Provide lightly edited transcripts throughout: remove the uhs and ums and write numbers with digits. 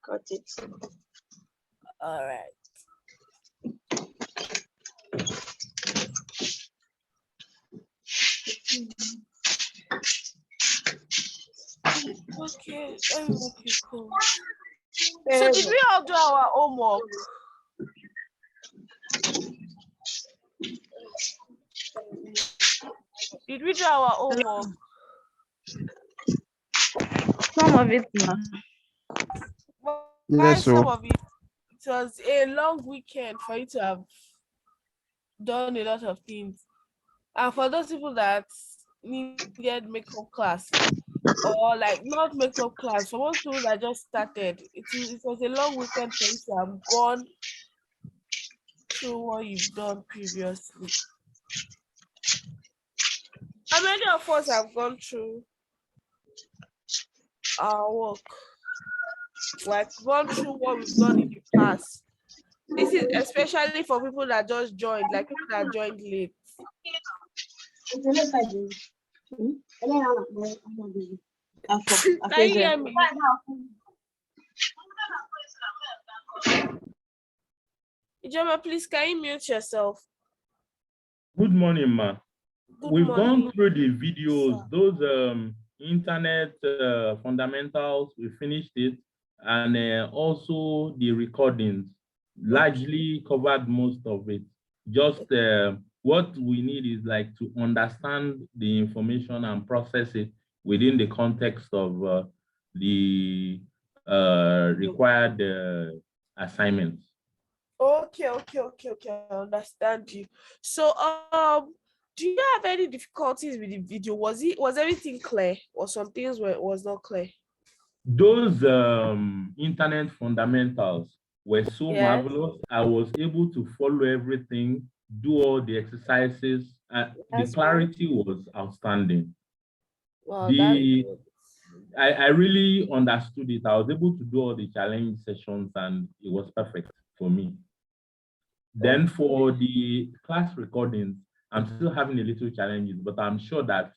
Got it. All right. Okay, let me make you cool. So did we all do our homework? Did we do our homework? Some of it, ma. Why Yes, some so of it? It was a long weekend for you to have done a lot of things. And for those people that needed makeup class, or like not makeup class, for most people that just started, it was a long weekend for you to have gone through what you've done previously. How many of us have gone through our work? Like gone through what we've done in the past. This is especially for people that just joined, like people that joined late. Can you hear me? Ijoma, please, can you mute yourself? Good morning, ma. We've gone through the Sir. videos, those internet fundamentals, we finished it, and also the recordings, largely covered most of it. Just what we need is like to understand the information and process it within the context of the required assignments. Okay, I understand you. So, do you have any difficulties with the video? Was everything clear, or some things was not clear? Those internet fundamentals were so Yes. marvelous. I was able to follow everything, do all the exercises. The That's clarity was outstanding. Wow, that's good. I really understood it. I was able to do all the challenge sessions and it was perfect for me. Then for the class recordings, I'm still having a little challenges, but I'm sure that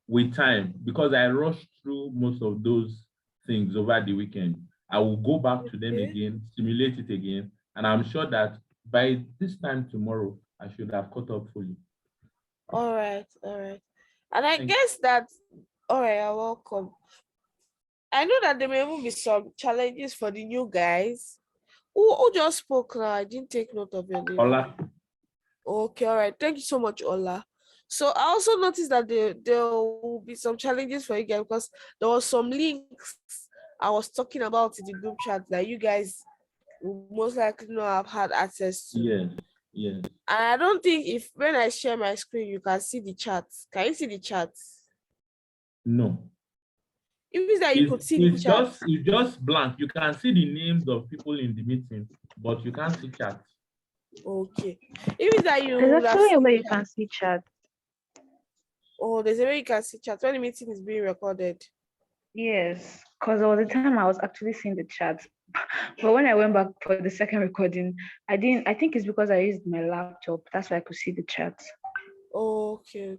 with time, because I rushed through most of those things over the weekend, I will go back to them again, simulate it again, and I'm sure that by this time tomorrow, I should have caught up fully. All right. And I guess that, all right, you're welcome. I know that there may even be some challenges for the new guys. Who just spoke now? I didn't take note of your name. Ola. Okay, all right. Thank you so much, Ola. So I also noticed that there will be some challenges for you guys because there was some links I was talking about in the group chat that you guys will most likely not have had access to. Yes. And I don't think if when I share my screen, you can see the chats. Can you see the chats? No. It means that you could see the chat. It's just blank. You can see the names of people in the meeting, but you can't see chat. Okay. It means that you There's actually a way you can see chat. Oh, there's a way you can see chat when the meeting is being recorded. Yes, because there was a time I was actually seeing the chat. But when I went back for the second recording, I didn't. I think it's because I used my laptop. That's why I could see the chat. Okay.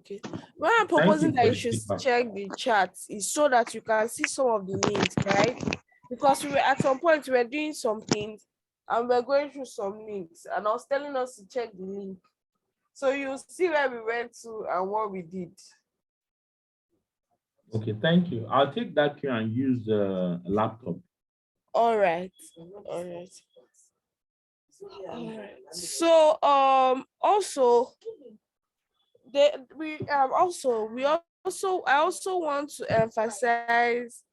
When I'm proposing that you should check the chat is so that you can see some of the links, right? Because we were at some point we were doing some things and we're going through some links, and I was telling us to check the link. So you see where we went to and what we did. Okay, thank you. I'll take that cue and use a laptop. All right. So also I also want to emphasize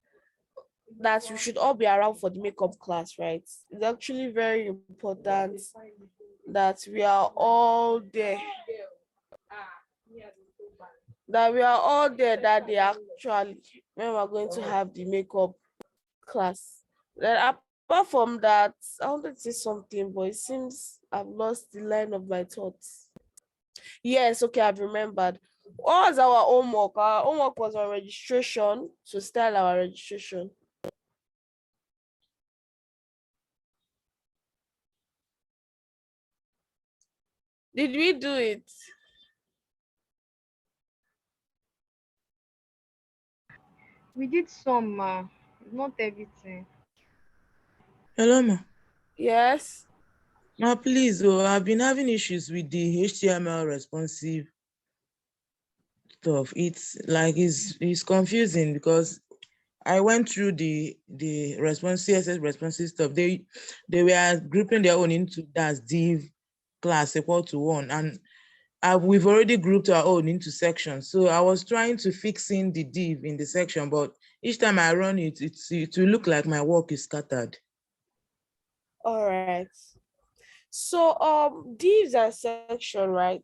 that we should all be around for the makeup class, right? It's actually very important that we are all there. That we are all there that day actually when we're going to have the makeup class. Then apart from that, I wanted to say something, but it seems I've lost the line of my thoughts. Yes, okay, I've remembered. What was our homework? Our homework was our registration, to start our registration. Did we do it? We did some, not everything. Hello, ma. Yes. Ma, please, oh, I've been having issues with the HTML responsive stuff. It's like it's confusing because I went through the response CSS responsive stuff. They were grouping their own into that's div class equal to 1, and we've already grouped our own into sections. So I was trying to fix in the div in the section, but each time I run it, it will look like my work is scattered. All right. So divs and section, right?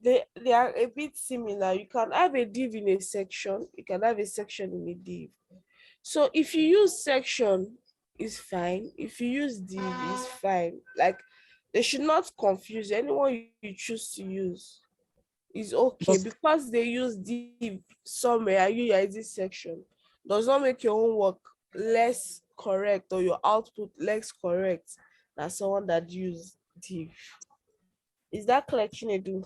They are a bit similar. You can have a div in a section, you can have a section in a div. So if you use section, is fine. If you use div, is fine. Like, they should not confuse anyone you choose to use. Is okay, But because they use div somewhere and you are using section does not make your own work less correct or your output less correct than someone that use div. Is that clear, Chinedu?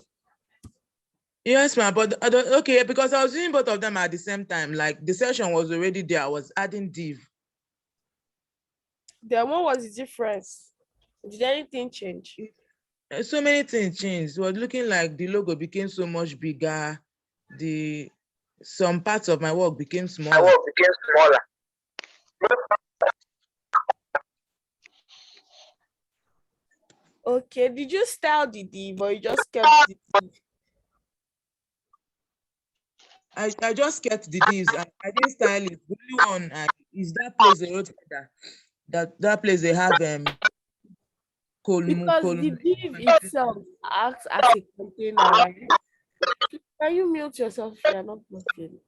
yes, ma'am, but okay, because I was doing both of them at the same time. Like the session was already there. I was adding div. Then what was the difference? Did anything change? So many things changed. It was looking like the logo became so much bigger. Some parts of my work became My smaller. work became smaller. Okay, did you style the div or you just kept the div? I just kept the divs. I didn't style it. The only one is that place they wrote that place they have column Because the column. div itself acts as a container, right? Can you mute yourself if you're not talking?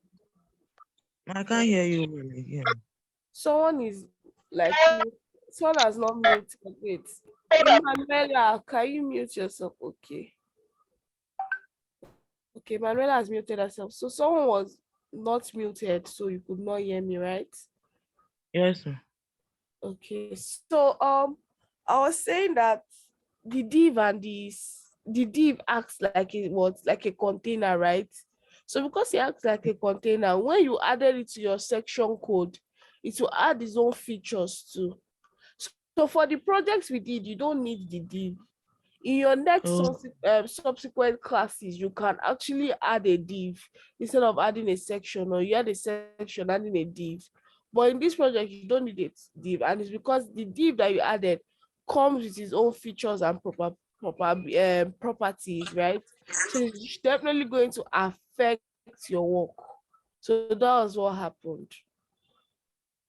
I can't hear you well again. Someone is like, someone has not muted. Wait. Manuela, can you mute yourself? Okay. Okay, Manuela has muted herself. So someone was not muted, so you could not hear me, right? Yes, ma'am. Okay. So I was saying that the div and the div acts like like a container, right? So because it acts like a container, when you added it to your section code, it will add its own features too. So for the projects we did, you don't need the div. In your next Oh, subsequent classes, you can actually add a div instead of adding a section, or you add a section adding a div. But in this project, you don't need a div, and it's because the div that you added comes with its own features and properties, right? So it's definitely going to affect your work. So that was what happened.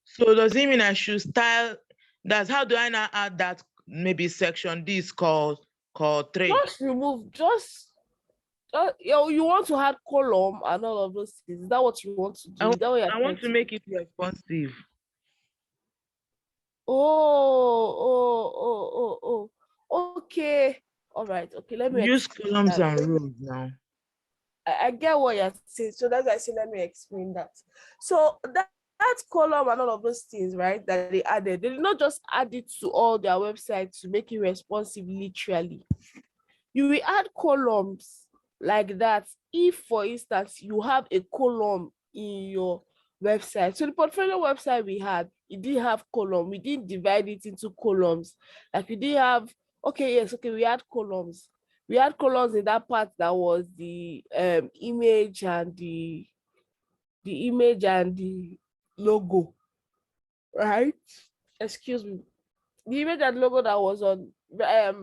so does it mean I should style? That's how do I now add that maybe section this called 3? Just remove, you want to add column and all of those things. Is that what you want to I, do? wa- Is that what you're I trying want to to do? make it responsive. Okay. All right. Okay, let me Use explain columns that. and rows now. I get what you're saying. So that's why I say let me explain that. So that column and all of those things, right, that they added, they did not just add it to all their websites to make it responsive literally. You will add columns like that if, for instance, you have a column in your website. So the portfolio website we had, it didn't have column. We didn't divide it into columns. Like we didn't have, okay, yes, okay, we had columns. We had columns in that part that was the image and the logo, right? Excuse me. The image and logo that was on that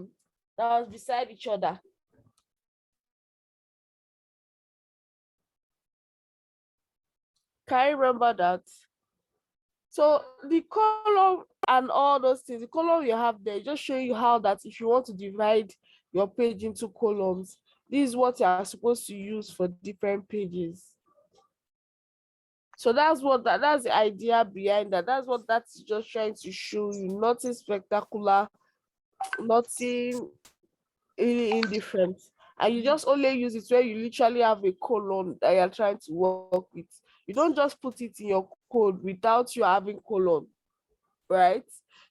was beside each other. Can you remember that? So the column and all those things, the column you have there, just show you how that if you want to divide your page into columns, this is what you are supposed to use for different pages. So that's the idea behind that. That's what that's just trying to show you. Nothing spectacular, nothing really indifferent. And you just only use it where you literally have a column that you're trying to work with. You don't just put it in your code without you having column, right?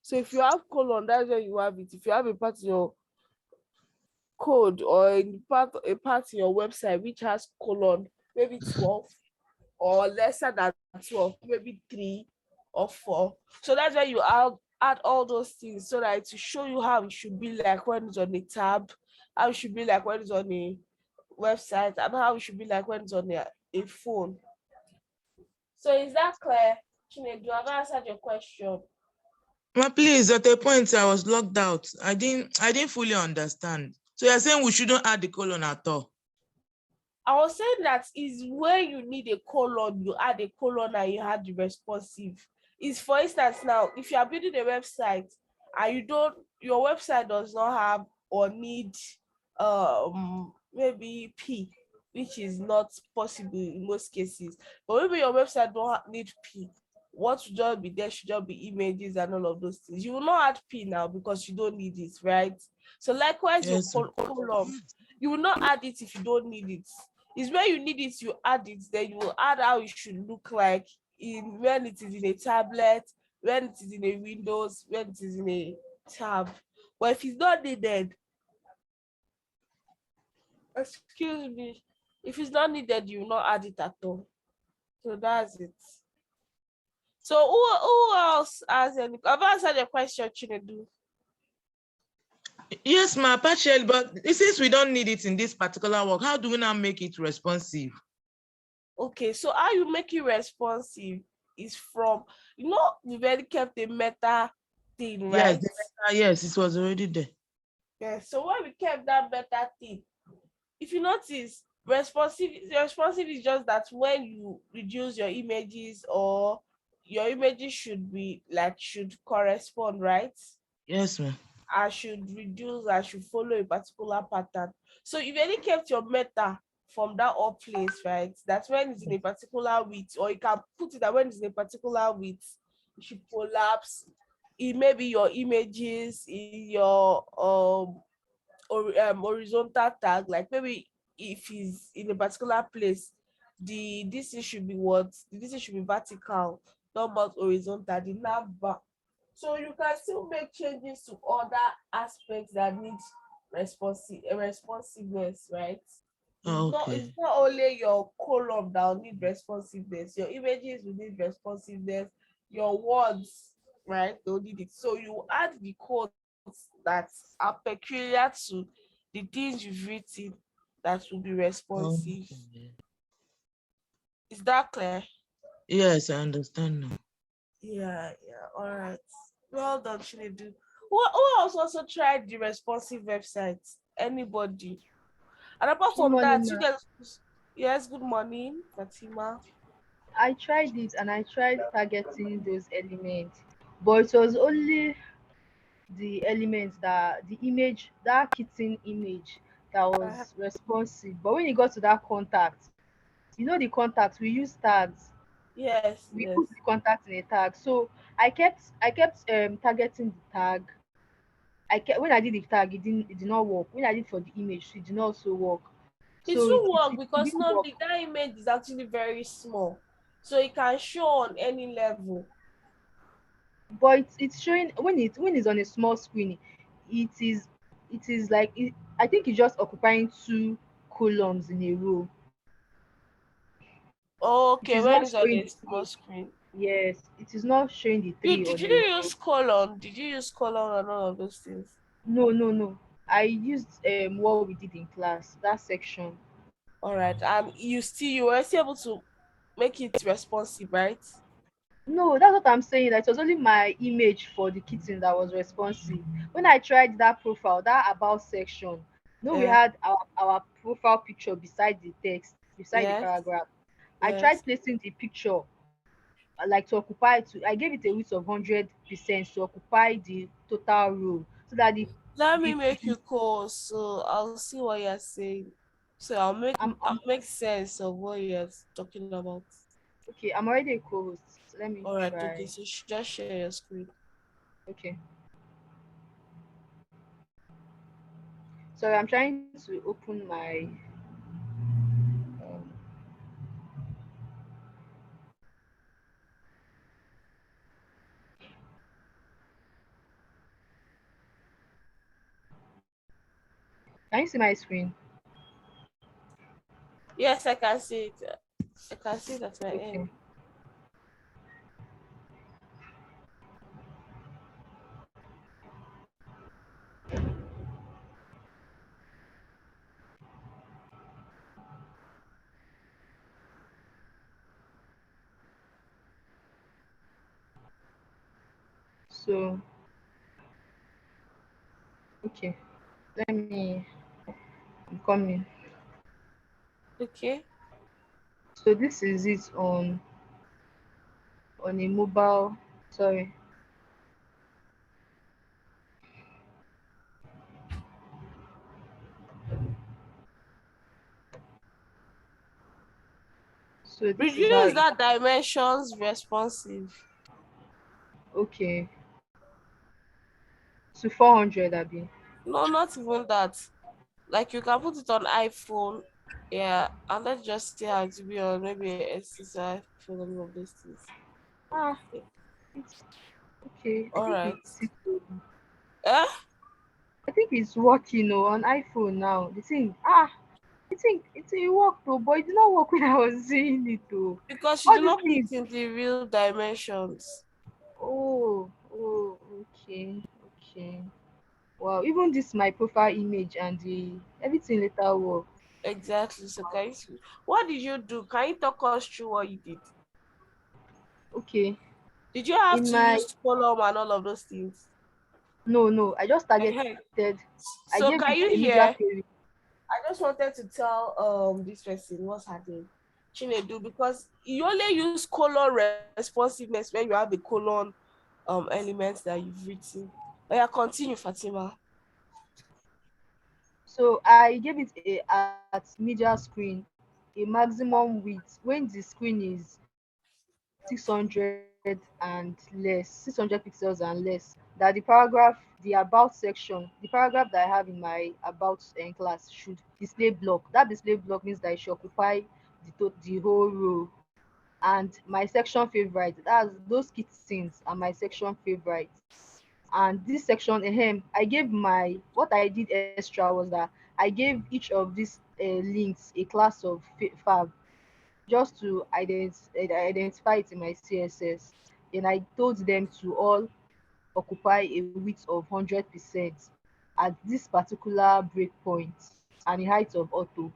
So if you have colon, that's where you have it. If you have a part in your code or a part in your website which has colon, maybe 12, or lesser than 12, maybe 3 or 4. So that's why you add all those things so that to show you how it should be like when it's on a tab, how it should be like when it's on a website, and how it should be like when it's on a phone. So is that clear? Chinedu, have I answered your question? Ma, please, at a point I was locked out. I didn't fully understand. So you're saying we shouldn't add the colon at all? I was saying that is where you need a colon, you add a colon and you add the responsive. Is for instance now, if you are building a website and your website does not have or need maybe P, which is not possible in most cases, but maybe your website don't need P. What should just be there should just be images and all of those things. You will not add P now because you don't need it, right? So likewise, Yes, your column, you will not add it if you don't need it. It's when you need it, you add it, then you will add how it should look like when it is in a tablet, when it is in a Windows, when it is in a tab. But if it's not needed, excuse me, if it's not needed, you will not add it at all. So that's it. So who else has any? I've answered your question, Chinedu. Yes, ma, partially, but since we don't need it in this particular work, how do we now make it responsive? Okay, so how you make it responsive is from, we've already kept a meta thing, right? Yes, it was already there. Yeah, so when we kept that meta thing, if you notice, responsive is just that when you reduce your images, or your images should correspond, right? Yes, ma'am. I should follow a particular pattern. So you've already kept your meta from that up place, right? That's when it's in a particular width, or you can put it that when it's in a particular width, it should collapse. It may be your images in your horizontal tag, like maybe if it's in a particular place, this should be vertical, not horizontal, the nav. So you can still make changes to other aspects that need responsiveness, right? Okay. It's not only your column that will need responsiveness, your images will need responsiveness, your words, right? They'll need it. So you add the codes that are peculiar to the things you've written that will be responsive. Okay. Is that clear? Yes, I understand now. Yeah, all right. Well done, Chinedu. Who else also tried the responsive website? Anybody? And apart Good from morning, that, you ma. guys, yes, good morning, Fatima. I tried it and I tried targeting those elements, but it was only the elements that the image, that kitten image, that Uh, was responsive. But when you got to that contact, the contact, we use tags. yes, We yes. put the contact in a tag. So I kept targeting the tag. When I did the tag, it did not work. When I did for the image, it did not also work. It So it, will it, work it because didn't not work. that image is actually very small. So it can show on any level. But it's showing when it's on a small screen, it is like I think it's just occupying two columns in a row. It Okay, is when not it's on showing a the small three. screen. Yes, it is not showing the three Did on you a row. use colon? Did you use colon and all of those things? No, no, no. I used what we did in class, that section. All right. And you were still able to make it responsive, right? No, that's what I'm saying. That it was only my image for the kitten that was responsive. When I tried that profile, that about section, we Yeah. had our profile picture beside the text, beside the Yes. paragraph. I Yes. tried placing the picture like to occupy to I gave it a width of 100% to occupy the total row so that Let me the make you call, so I'll see what you're saying. So I'll I'm make sense of what you're talking about. okay. I'm already a co-host. So let me All right. Okay. try. So just share your screen. Okay. Sorry, I'm trying to open my. Um, can you see my screen? Yes, I can see it. I can see that my end. Okay. So, okay. Let me. I'm coming. Okay. So this is it on a mobile. Sorry. So this is how Reduce it. that dimensions responsive. Okay. To 400, Abby. No, not even that. Like you can put it on iPhone, yeah, and let's just see how it will be on maybe a SSI iPhone, any of those things. Ah, it's okay. I All think right. it's Eh? I think it's working on iPhone now. The thing, I think it's a work though, but it did not work when I was seeing it though. Because you All do these not put things. it in the real dimensions. Okay, okay. Wow, even this my profile image and the everything later work. Exactly. So what did you do? Can you talk us through what you did? Okay, Did you have in to my use column and all of those things? no, I just Uh-huh. targeted. I So gave can it you a media hear? query. I just wanted to tell this person what's her name, Chinedu, because you only use colon responsiveness when you have a colon elements that you've written. But yeah, continue, Fatima. So I gave it at media screen a maximum width when the screen is 600 and less, 600 pixels and less. That the about section, the paragraph that I have in my about class should display block. That display block means that it should occupy the whole row. And my section favorite, that's those kittens are my section favorite. And this section, I gave my what I did extra was that I gave each of these links a class of fab just to identify it in my CSS. Then I told them to all occupy a width of 100% at this particular breakpoint and a height of auto.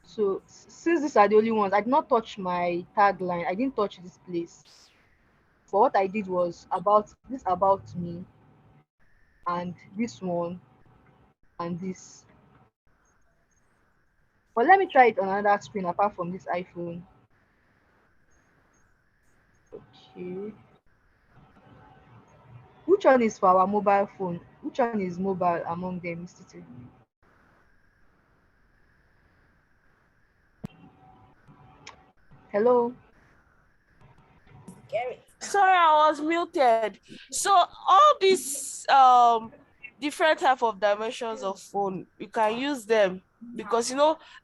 So since these are the only ones, I did not touch my tagline. I didn't touch this place. But what I did was about me and this one and this. But let me try it on another screen apart from this iPhone. Okay. Which one is for our mobile phone? Which one is mobile among them, Mr. T? Hello? Sorry, I was muted. So all these different type of dimensions of phone, you can use them because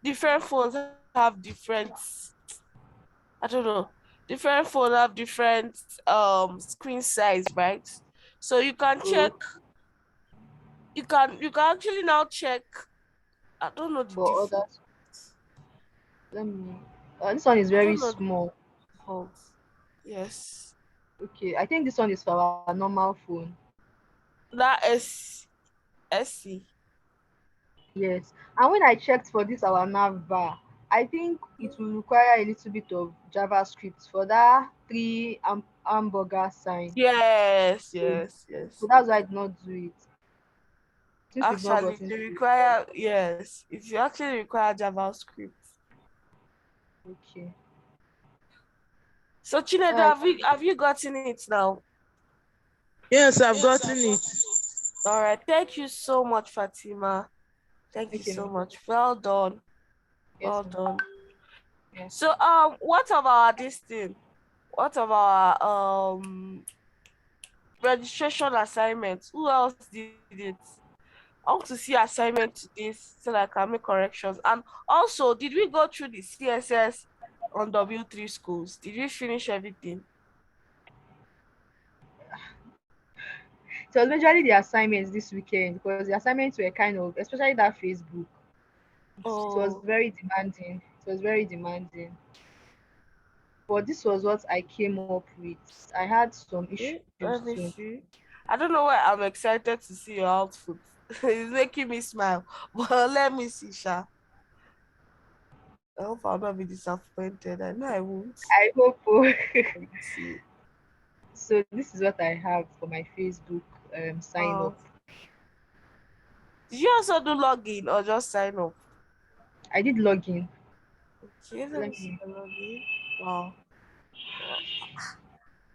different phones have different, I don't know, different phones have different screen size, right? So you can check, Oh, you can actually now check. I don't know the for default. others, let me. This one is I very don't know the small. default. Yes. Okay, I think this one is for our normal phone. That is SC. Yes. And when I checked for this our nav bar, I think it will require a little bit of JavaScript for that hamburger sign. Yes, So, yes, yes. so that's why I did not do it. Since we've not Actually, gotten they to it. require, yes, it you actually require JavaScript. Okay. So Chinedu, That's have you gotten it now? Yes, I've gotten it. All right. Thank you so much, Fatima. Thank you okay, so no. much. Well done. Yes, Well ma'am. done. Yes. So what about this thing? What about registration assignments? Who else did it? I want to see assignment to this so that I can make corrections. And also, did we go through the CSS on W3 schools? Did we finish everything? So it was majorly the assignments this weekend because the assignments were kind of, especially that Facebook. It was Oh, very demanding. It was very demanding. But this was what I came up with. I had some okay. issues Let too. me see. I don't know why I'm excited to see your outfit. It's making me smile. But let me see, Sha. I hope I'll not be disappointed. I know I won't. I hope. Let me see. So this is what I have for my Facebook sign up. Oh, did you also do login or just sign up? I did log in. Okay, let me Let see me. the login. Wow.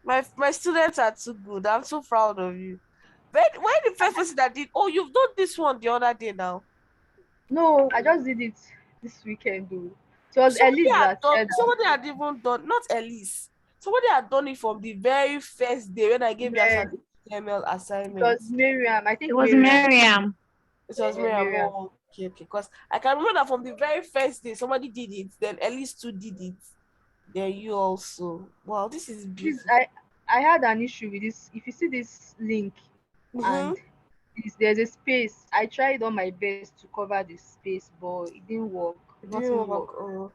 My students are too good. I'm so proud of you. When the first person that did, oh, you've done this one the other day now. No, I just did it this weekend though. It was Elise that shared that. Somebody had even done, not Elise. Somebody had done it from the very first day when I gave you as Yes, an HTML it assignment. was Miriam. I It think was Miriam. Miriam. It was me. I'm Miriam. all okay, okay. Because I can remember that from the very first day somebody did it, then Elise too did it. Then you also. Wow, this is Please, beautiful. I had an issue with this. If you see this link Mm-hmm. and there's a space, I tried on my best to cover the space, but it didn't work. It Nothing didn't work. worked. Oh.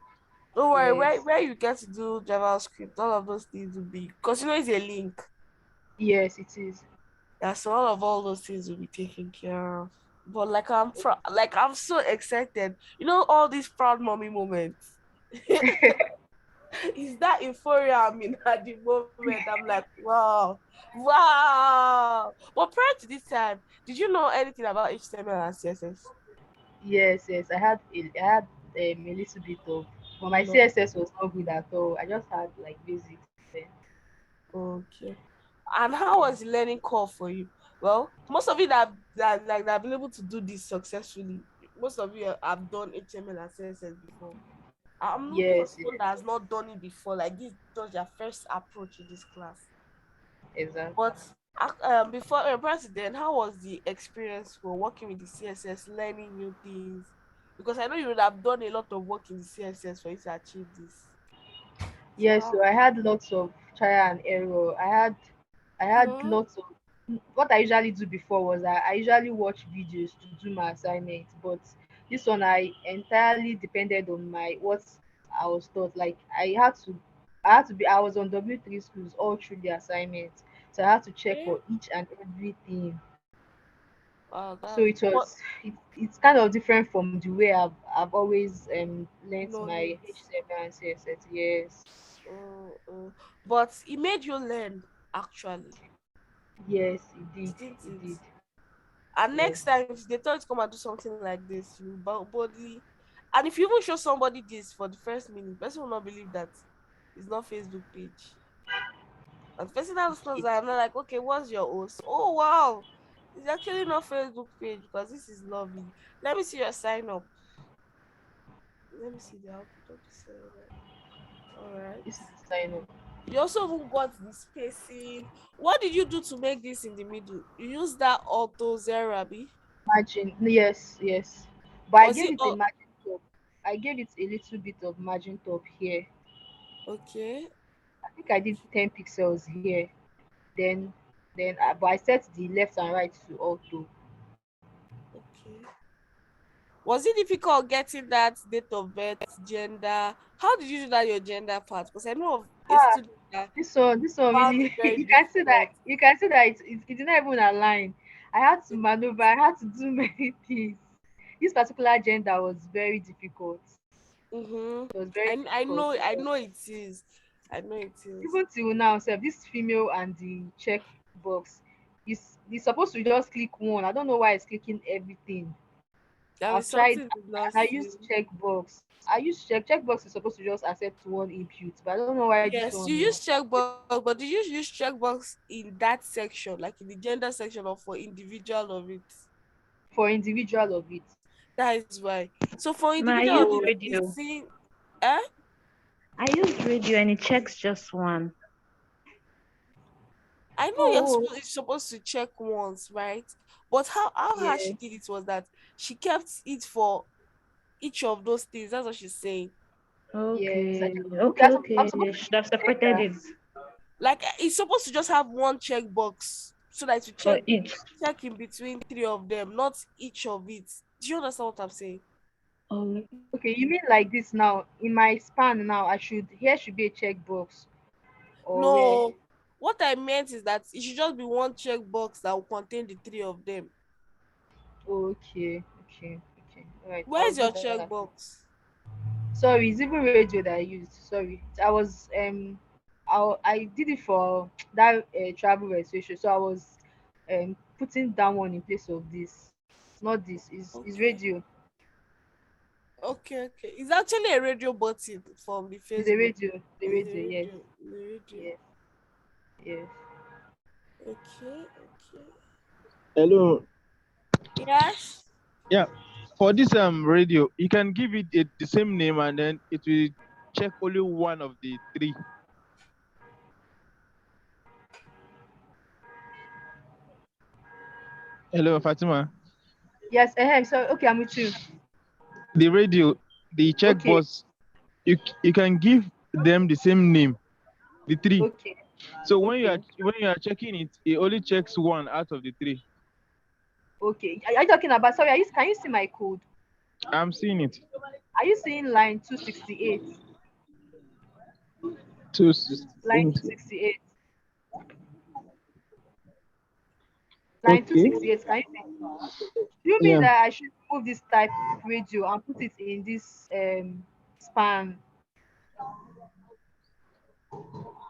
Don't worry, Yes. where you get to do JavaScript, all of those things will be because you know it's a link. Yes, it is. Yeah, so all those things will be taken care of. But like I'm so excited. You know all these proud mommy moments. Is that euphoria I'm in at the moment? I'm like, wow, wow. But prior to this time, did you know anything about HTML and CSS? Yes. I had a little bit of, but my No. CSS was not good at all. I just had like basics then. Okay. And how was the learning curve for you? Well, most of you that have been able to do this successfully, most of you have done HTML and CSS before. I'm looking for Yes, someone yes, that has not done it before. Like this was their first approach in this class. exactly. But before president, how was the experience for working with the CSS, learning new things? Because I know you would have done a lot of work in the CSS for you to achieve this. So Yes, how? so I had lots of trial and error. I had Hmm. lots of what I usually do before was I usually watch videos to do my assignments, but this one I entirely depended on my what I was taught. Like I had to be I was on W3 schools all through the assignments. So I had to check Okay. for each and everything. Wow, So that's what it's kind of different from the way I've always learnt known my it. HTML and CSS. Yes. But it made you learn actually, Yes, it did. didn't It it? did. And Yes. next time, if they tell you to come and do something like this, you boldly. And if you even show somebody this for the first minute, person will not believe that it's not Facebook page. And the person that knows It, that I'm not like, okay, what's your host? Oh wow, it's actually not Facebook page because this is lovely. Let me see your sign up. Let me see the output of the sign up. All right. this is the sign up. You also even got the spacing. What did you do to make this in the middle? You use that auto zero, Abi? Margin. Yes. But I Was gave it it a all margin top. I gave it a little bit of margin top here. okay? I think I did 10 pixels here. Then but I set the left and right to auto. Okay. Was it difficult getting that date of birth, gender? How did you do that your gender part? Because I know of a Ah, student that this one found it really very difficult. you can see that it did not even align. I had to maneuver. I had to do many things. This particular gender was very difficult. Mm-hmm. It was very difficult. I know it is. I know it is. Even till now sef this female and the check box is supposed to just click one. I don't know why it's clicking everything. There is I've tried something did not and I see. used checkbox. I use checkbox is supposed to just accept one input, but I don't know why this Yes, you one use checkbox, but did you use checkbox in that section, like in the gender section or for individual of it? for individual of it. That is why. So for No, I individual of used Oh, it, it's radio. saying, eh? I used radio and it checks just one. I know oh, you're supposed to check once, right? But how yeah, she did it was that she kept it for each of those things. That's what she's saying. yes. Okay, Okay, I'm okay. supposed to Should have check separated that it Like it's supposed to just have one checkbox so that you for each. check in between three of them, not each of it. Do you understand what I'm saying? Oh, Okay, you mean like this now? In my span now, here should be a checkbox or where? No, what I meant is that it should just be one checkbox that will contain the three of them. Okay, okay, okay. All right, I'll Where's do your that. checkbox? Sorry, it's even radio that I used. Sorry, I did it for that travel registration. So I was putting that one in place of this. Not this. Is Okay. radio. Okay, okay. It's actually a radio button from the Is a Facebook. radio. The It's a radio. Yes. radio. The radio. Yes. Yes. Okay, okay. Hello. Yes. Yeah. For this radio, you can give it the same name and then it will check only one of the three. Hello, Fatima. Yes. So okay, I'm with you. The radio, the Okay. checkbox, you can give them the same name, the three. Okay. So Okay. when you are checking it, it only checks one out of the three. Okay. Are you talking about? Sorry. Can you see my code? I'm seeing it. Are you seeing line 268? Two, Line 268. Line okay. 268. Can you see? Do you mean Yeah. that I should remove this type radio and put it in this span,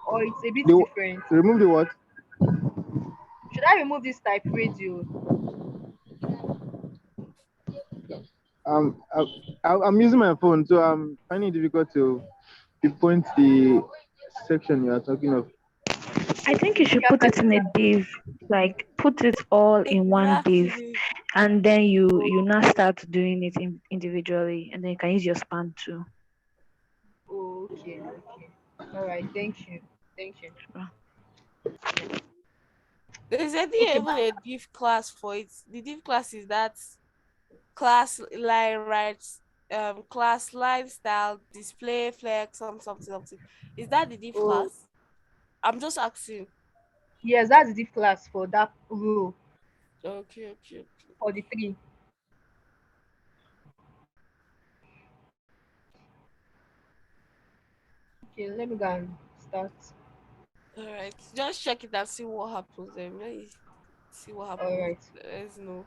or it's a bit The different? remove the what? Should I remove this type radio? Um, I, I'm using my phone, so I'm finding it difficult to pinpoint the section you are talking of. I think you Okay, should put it in a div, like put it all in one div, Exactly. and then you now start doing it individually, and then you can use your span too. okay, okay. All right. Thank you. Thank you. Yeah. There's Okay. even a div class for it. The div class is that class line rights, class lifestyle, display, flex, something. Is that the div Oh, class? I'm just asking. yes, that's the div class for that row Okay, okay, okay. for the three. Okay, let me go and start. All right. Just check it and see what happens. Then let me see what All happens. right. Let's know.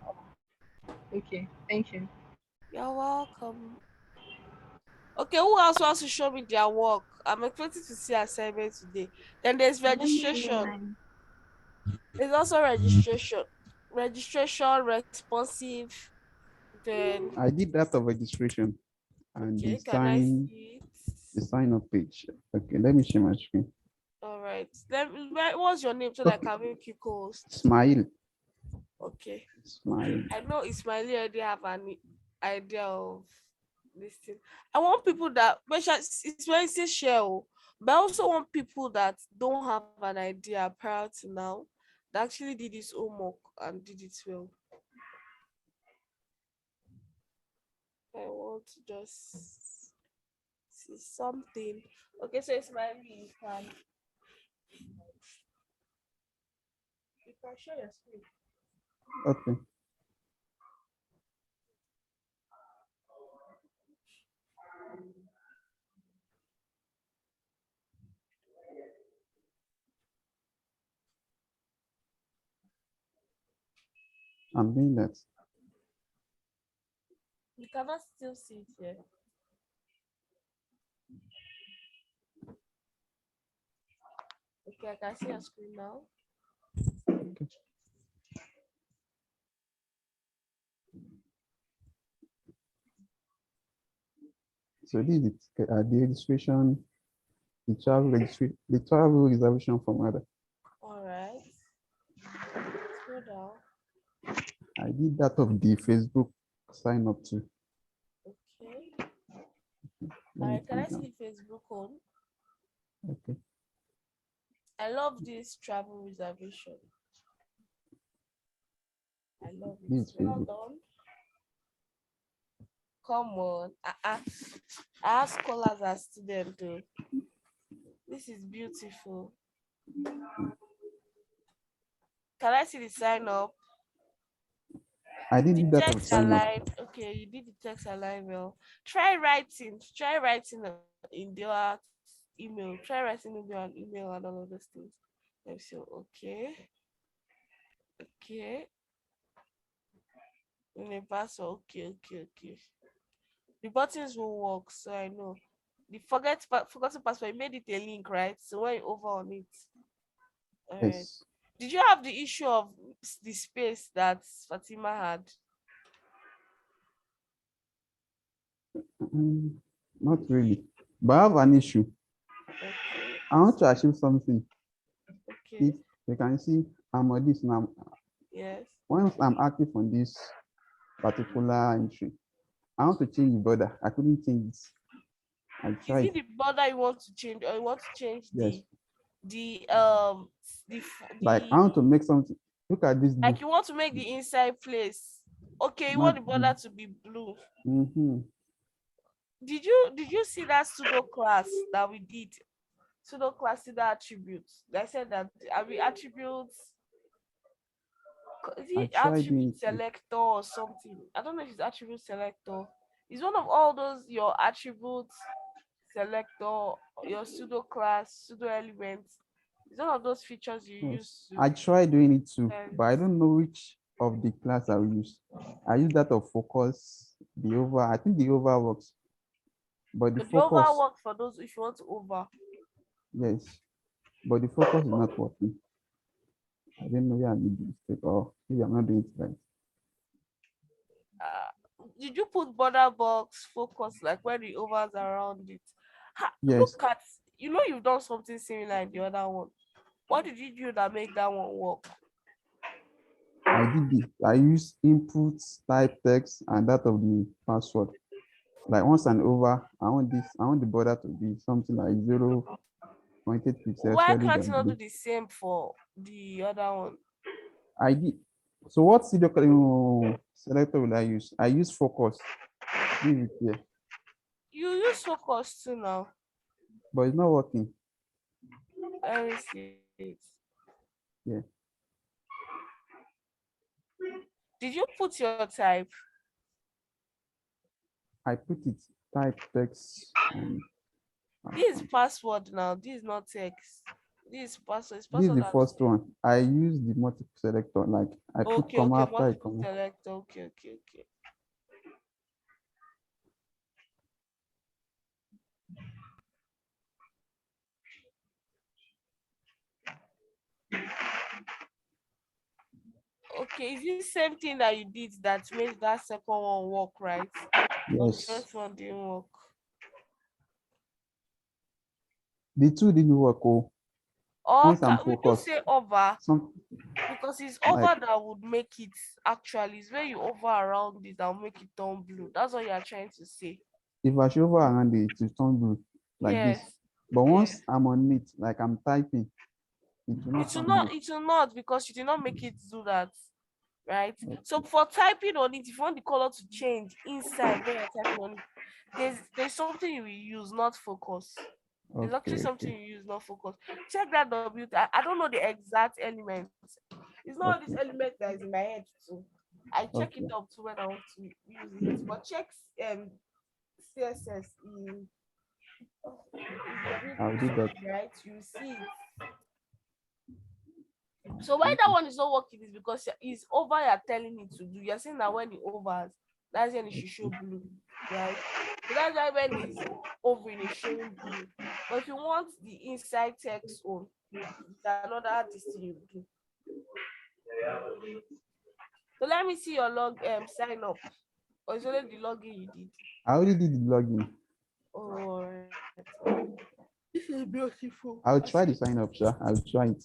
Okay. Thank you. You're welcome. Okay, who else wants to show me their work? I'm expecting to see assignment today. Then there's Let me see registration. mine. There's also registration. Registration, responsive. Then I did that of registration and okay, can I see the it? sign up page. Okay, let me share my screen. All right. What's your name so that I can make you host? Smile. Okay. Smile. I know Ismaili already have an idea of this thing. I want people that it's very says share, but I also want people that don't have an idea prior to now that actually did this homework and did it well. I want to just see something. Okay, so Ismaili, you can share your screen. Okay. I'm doing that. You cannot still see it here. Okay, I can see your screen now. Okay. So this is the registration, the travel reservation form rather. All right. Scroll down. I did that of the Facebook sign up too. Okay. Let All me right. Can I click now. see the Facebook one? Okay. I love this travel reservation. I love it. This is Well Facebook. done. Come on. I have scholars as students too. This is beautiful. Can I see the sign up? I didn't The do that of text sign up. align. Okay, you did the text align well. Try writing. Try writing in their email. Try writing in their email and all of those things. Let me see. Okay. Okay. In a password. Okay. Okay. Okay. The buttons will work, so I know. The forgotten password, you made it a link, right? So when you over on it. All right. Yes. Did you have the issue of the space that Fatima had? Mm, not really. But I have an issue. Okay. I want to achieve something. Okay. If you can see, I'm on this now. Yes. Once I'm active on this particular entry, I want to change the border. I couldn't change it. I Is tried. it the border you want to change, or you want to change Yes. Like I want to the make something. Look at this blue. like you want to make the inside place? Okay, you want Not the blue. border to be blue. Mm-hmm. Did you see that pseudo class that we did? Pseudo class to the attributes. They said that are we attributes, is I it tried doing attribute it too. selector or something? I don't know if it's attribute selector. It's one of all those your attributes selector, your pseudo class, pseudo elements. It's one of those features you Yes. use I to tried doing it too, send. but I don't know which of the class I will use. I use that of focus, the over. I think the over works, but the But the over focus, works for those if you want to over. yes, but the focus is not working. I don't know where I made the mistake or maybe I'm not doing it right. Did you put border box focus like where the overs around it? Yes, Look at, you've done something similar in the other one. What did you do that make that one work? I did it. I use inputs, type text, and that of the password. Like once and over, I want the border to be something like 0.8 pixels Why solid can't you and not do blue. the same for the other one? I did. So what selector will I use? I use focus. This is here, You use focus too now. but it's not working. Let me see it. Yeah, Did you put your type? I put it type text and This is password. password now. This is not text. This is password. It's This is password the and first one. I use the multiple selector. Like I put okay, comma okay, after a multiple comma. select. Okay, okay, okay. Okay, is this same thing that you did that made that second one work, right? Or the Yes, first one didn't work? the two didn't work. Oh, Or once I'm would you focused, say over? some Because it's like over that would make it actually, it's when you over around it that will make it turn blue. That's what you're trying to say. if I show over around it, it will turn blue like this. Yes. But Yeah. once I'm on it, like I'm typing, it will not turn blue. It will not because you did not make it do that. Right? So Okay, for typing on it, if you want the color to change inside when you're typing on it, there's something you will use, not focus. There's actually okay, something okay, you use, not focus. Check that W. I don't know the exact element. It's not all this okay, element that is in my head too. I check it okay. up to when I want to use it. But check CSS is I'll do W2, that. right? You see it. So why that one is not working is because it's over you're telling it to do. You're saying that when it overs, that's when it should show blue, right? So that's why when it's overing, it's showing blue. But if you want the inside text on, it's another this thing you do. So let me see your sign up. Or is only the login you did? I already did the login. All right. This is beautiful. I'll I try the see. sign up, sure. I'll try it.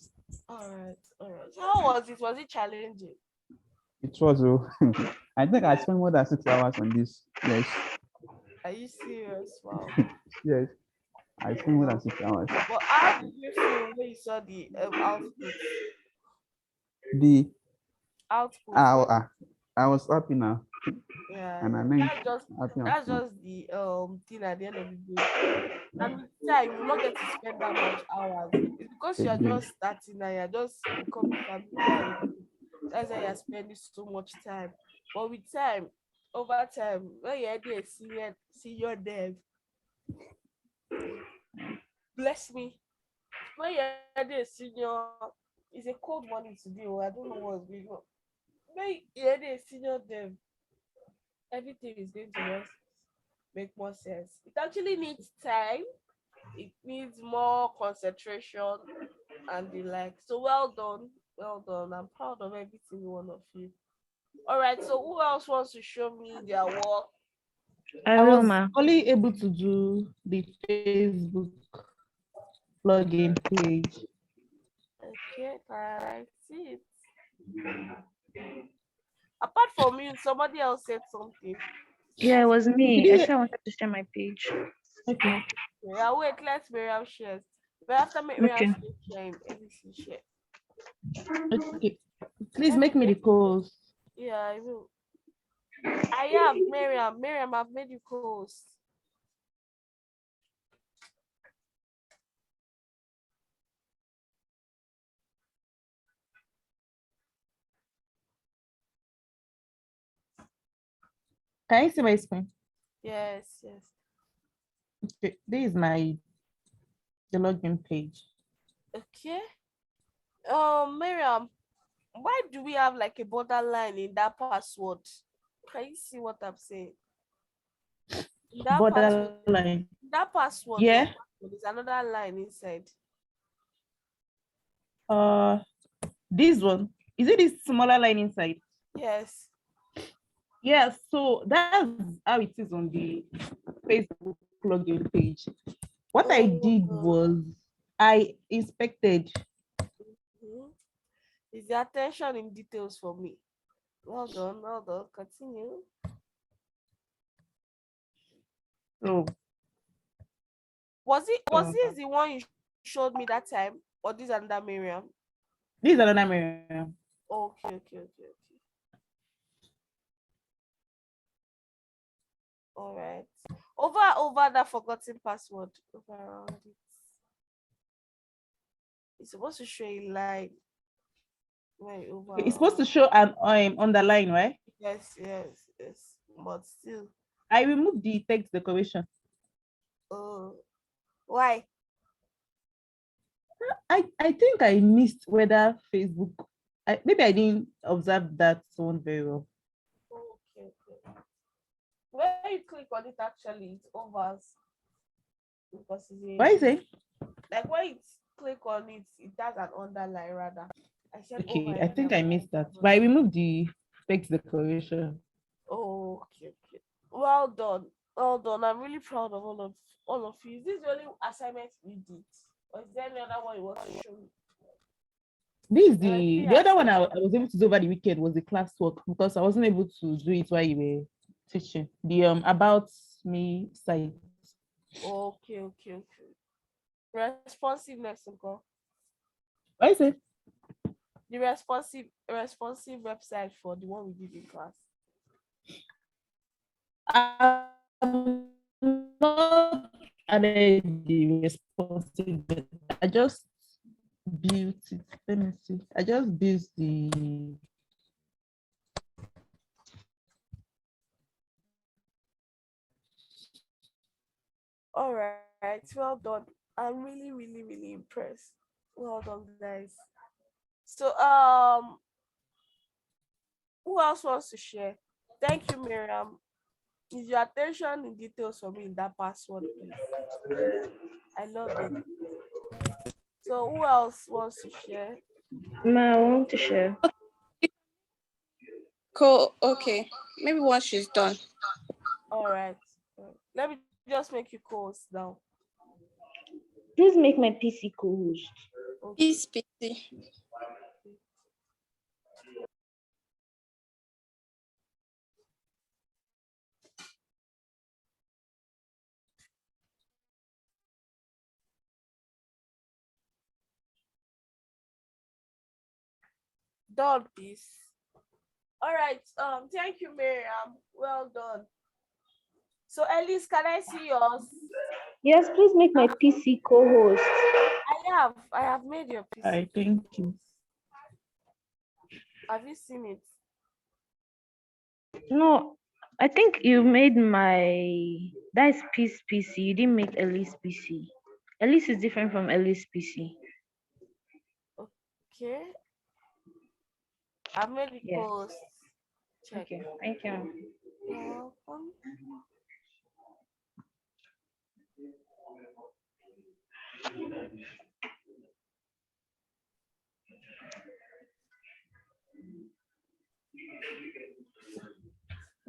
All right, all right. So how was it? Was it challenging? It was, oh, I think I spent more than 6 hours on this. Yes, Are you serious? Wow. yes, I spent more than Wow. 6 hours. But how did you feel when you saw the output? The Output I, when I, I was happy now, yeah, and I yeah. meant That's just happy and that's fun. just the thing at the end of the day. And with time, you will not get to spend that much hours. It's because you are Again, just starting and you're just becoming familiar with it. That's why you're spending so much time. But with time, over time, when you're already a senior dev, bless me. When you're already a senior, it's a cold morning today. I don't know what's going on. When you're already a senior dev, everything is going to just make more sense. It actually needs time. It needs more concentration and the like. So well done. Well done. I'm proud of every single one of you. All right. So who else wants to show me their work? I I will, was ma. only able to do the Facebook login page. Okay, I see it. Apart from you, somebody else said something. Yeah, it was Did me. I you? said I wanted to share my page. Okay. Yeah, wait, let Miriam share. But after Miriam Okay. finish sharing, everything share. Okay. Please Let me make me the make. calls. Yeah, I will. I have Miriam. Miriam, I've made you host. Can you see my screen? Yes, yes. Okay. This is the login page. Okay. Miriam, why do we have like a borderline in that password? Can you see what I'm saying? In Borderline. that password, your Yeah. password is another line inside. Uh, this one. Is it this smaller line inside? Yes. Yes. So that's how it is on the Facebook login page. What I did Oh, was I inspected. mhm. Is the attention in details for me? Well done, well done. Continue. So Was this the one you showed me that time, or this another Miriam? this is another Miriam. Okay. All right. Over that forgotten password. Over around it. It's supposed to show a line. Right over. It's supposed to show an underline, right? Yes. But still. I removed the text decoration. Oh, why? I think I missed whether Facebook. Maybe I didn't observe that one very well. Okay. When you click on it, actually, it overs because it's Why is it? like when you click on it, it has an underline rather. I said over Okay, I earlier, think I but missed I that. don't But I know. removed the text decoration. Okay. Well done. Well done. I'm really proud of all of you. Is this the only assignment you did? Or is there any other one you want to show me? This is There were three the other one I assignments. was able to do over the weekend was the classwork because I wasn't able to do it while you were teaching. The about me site. Okay. Responsiveness, okay. Why is it? The responsive website for the one we did in class. I'm not added the responsive, but I just built it. Let me see. I just built the All right, well done. I'm really impressed. Well done, guys. So, who else wants to share? Thank you, Miriam. Is your attention in details for me in that password, please? I love it. So, who else wants to share? Ma, I want to share. Cool. Okay. Maybe once she's done. All right. Let me just make you calls now. Please make my PC co-host. Okay. Peace, PC. Done, please. All right. Thank you, Miriam. Well done. So, Elise, can I see yours? Yes, please make my PC co-host. I have made your PC. I think it's Have you seen it? No, I think you made my that's piece PC. You didn't make Elise PC. Elise is different from Elise PC. Okay. I made the Yeah. post. Check. Okay. Thank you. You're welcome.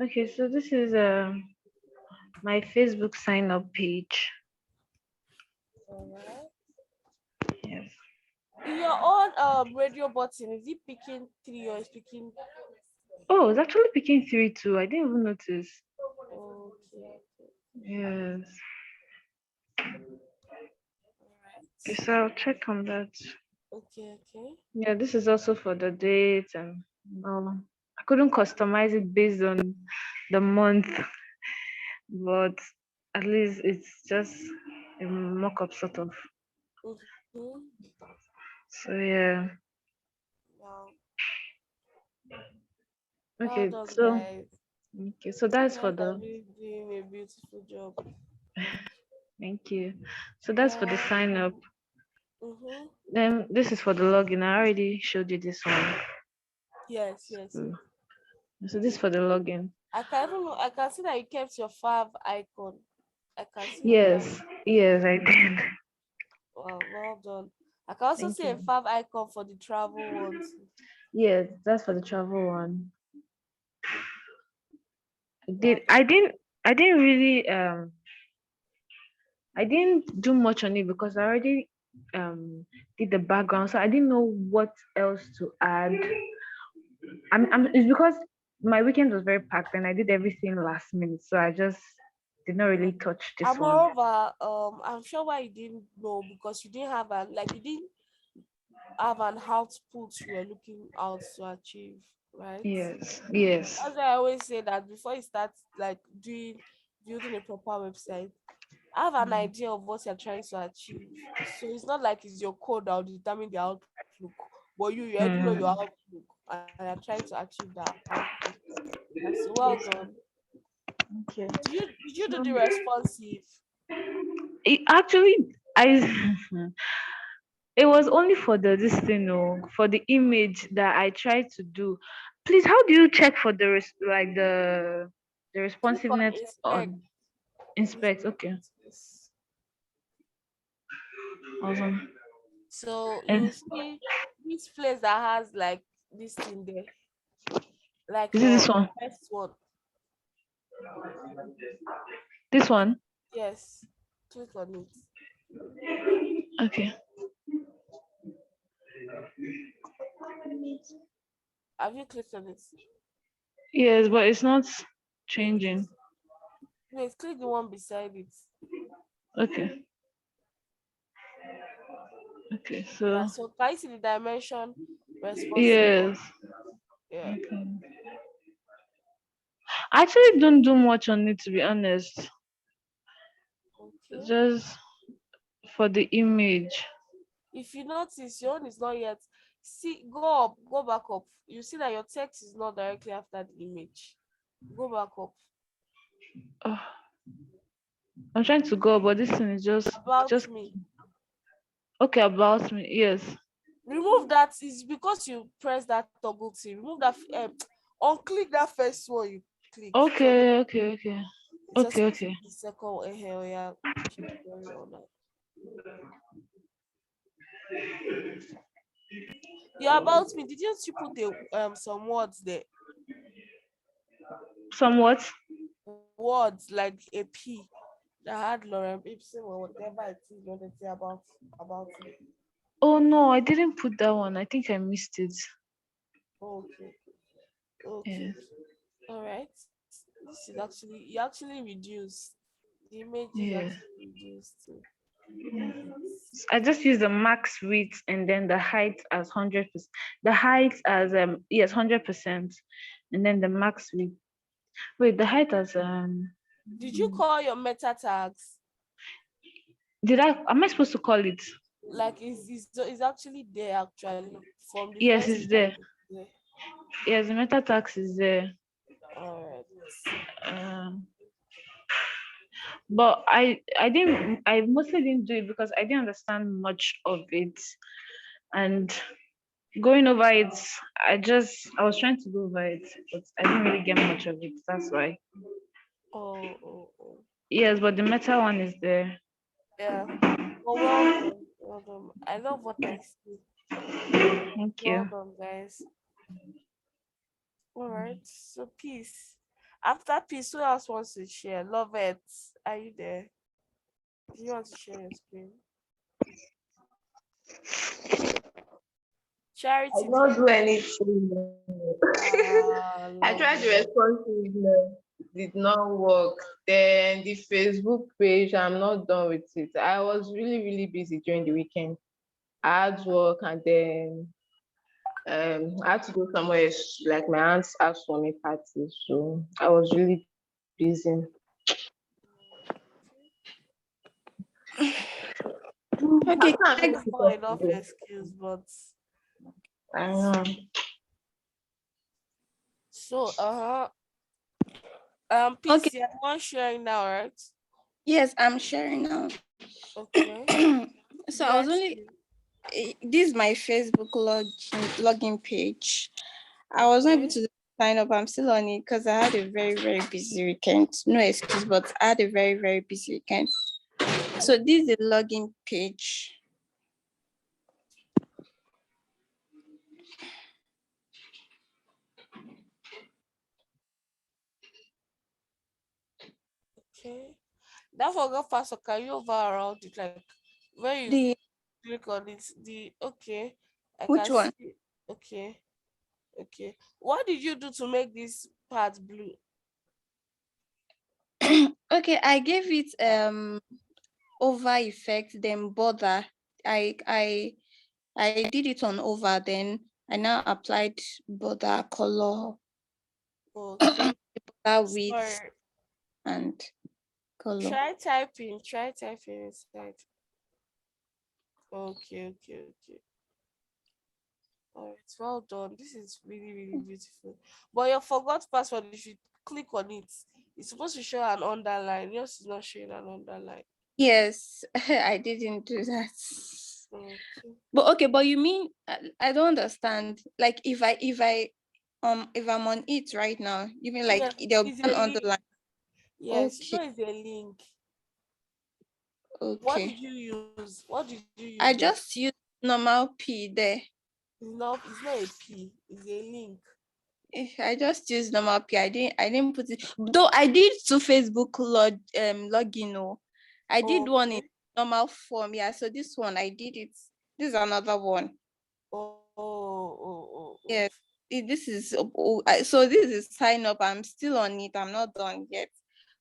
Okay, so this is my Facebook sign up page. All right. Yes. Your own radio button, is it picking 3 or is picking? Oh, it's actually picking 3 too. I didn't even notice. Okay. Yes. All Okay, right. so I'll check on that. Okay. Yeah, this is also for the date and I couldn't customize it based on the month, but at least it's just a mock-up sort of. Mm-hmm. So yeah. Wow. Well Okay, done, so guys. that's You for guys are the really doing a beautiful job. thank you. So that's for the Yeah. sign up. Mm-hmm. Then this is for the login. I already showed you this one. Yes. So, so this is for the login. I can see that you kept your fav icon. I can see the fav. Yes, I did. Wow, well done. I can also Thank see a you. fav icon for the travel ones. Yes, that's for the travel one. Well done. I didn't really I didn't do much on it because I already did the background, so I didn't know what else to add. It's because my weekend was very packed and I did everything last minute, so I just did not really touch this And one. moreover, I'm sure why you didn't know because you didn't have you didn't have an output you were looking out to achieve, right? Yes. That's why I always say that before you start like building a proper website, have an idea of what you're trying to achieve. So it's not like it's your code that will determine the outlook, but you already know your Mm, outlook and you're trying to achieve that outlook. That's so well done. okay. Did you do So the responsive? it actually I it was only for the this thing, for the image that I tried to do. Please, how do you check for like the Click on responsiveness inspect. on inspect? Okay, Yes. awesome. So And you see this place that has like this thing there, like this is this your one. first one. This one. Yes. Click on it. Okay. Have you clicked on it? Yes, but it's not Wait. changing. Wait, click the one beside it. Okay. Okay. Yeah, So so can you see the dimension responsive? yes. Yeah. Okay. I actually don't do much on it, to be honest. Okay. Just for the image. If you notice your own is not yet, see, go up, go back up. You see that your text is not directly after the image. Go back up. Oh, I'm trying to go, but this thing is About just me. okay about me. Yes. Remove that is because you press that toggle key. Remove that unclick that first one you clicked. Okay. It's just Okay, supposed to okay. be the second one. Yeah. Check very well now. Yeah, about me. Did you put the some words there? Somewhat. Words like a P that had Lauren Ibsen or whatever it is you want to say about it. Oh no, I didn't put that one. I think I missed it. Okay. Okay. Yes. All right. This is actually you actually reduced the image is Yeah. actually reduced too. I just use the max width and then the height as 100%. The height as 100%, and then the max width. Wait, the height as Did you call your meta tags? did I? Am I supposed to call it? Like is actually there actually from the Yes, first it's time there. it's there. Yes, the meta tax is there. All right. Um, but I mostly didn't do it because I didn't understand much of it, and going over it, I was trying to go over it, but I didn't really get much of it. That's why. Oh. Yes, but the meta one is there. Yeah. Well, well done. Well done. I love what I see. Thank Well you. done, guys. All right. So peace. After peace, who else wants to share? Love it. Are you there? Do you want to share your screen? I Charity, do don't you? do anything. I Love tried the it. responsiveness, did not work. Then the Facebook page, I'm not done with it. I was really, really busy during the weekend. I had work and then I had to go somewhere like my aunt's house for me party. So I was really busy. Okay, I'm can I trying go? to Not what to enough do. excuse, but I it's know. fine. So, Okay, peace. Yeah, one sharing now, right? yes, I'm sharing now. Okay. So I was Yes. only this is my Facebook login page. I was not able Okay. to sign up. I'm still on it because I had a very, very busy weekend. No excuse, but I had a very, very busy weekend. So this is the login page. Okay. That forgot password. Can you overall it like where you The click on it? The okay. I which can one? see. Okay. Okay. What did you do to make this part blue? Okay, I gave it over effect, then border. I I I did it on over, then I now applied border color, Okay. border width Sorry. and color. Try typing inside. Okay. All right, well done. This is really, really beautiful. But your forgot password, if you click on it, it's supposed to show an underline. Yours is not showing an underline. Yes, I didn't do that. Okay. But okay, but you mean I don't understand. Like if I'm on it right now, you mean like Yes, there'll be it's an a link. underline? Yes, Okay, it's a link. What okay. did you use? What did you use I there? just use normal P there. It's not a P, it's a link. I just use normal P. I didn't put it, though I did to Facebook login. Oh, I did one in Okay. normal form. Yeah, so this one I did it. This is another one. Oh. Yeah, this is so this is sign up. I'm still on it. I'm not done yet,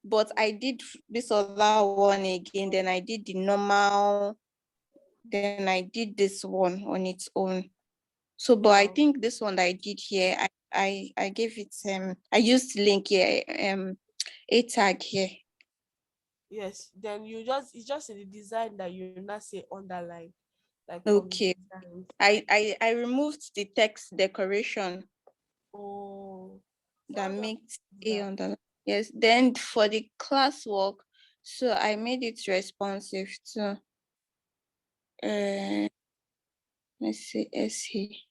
but I did this other one again. Then I did the normal. Then I did this one on its own. So, but I Wow. think this one that I did here, I gave it I used link here a tag here. Yes. Then it's just in the design that you not say underline, like from the Okay, design. I removed the text decoration Oh, that well done. makes a That. underline. Yes, then for the classwork, so I made it responsive to let's see SE.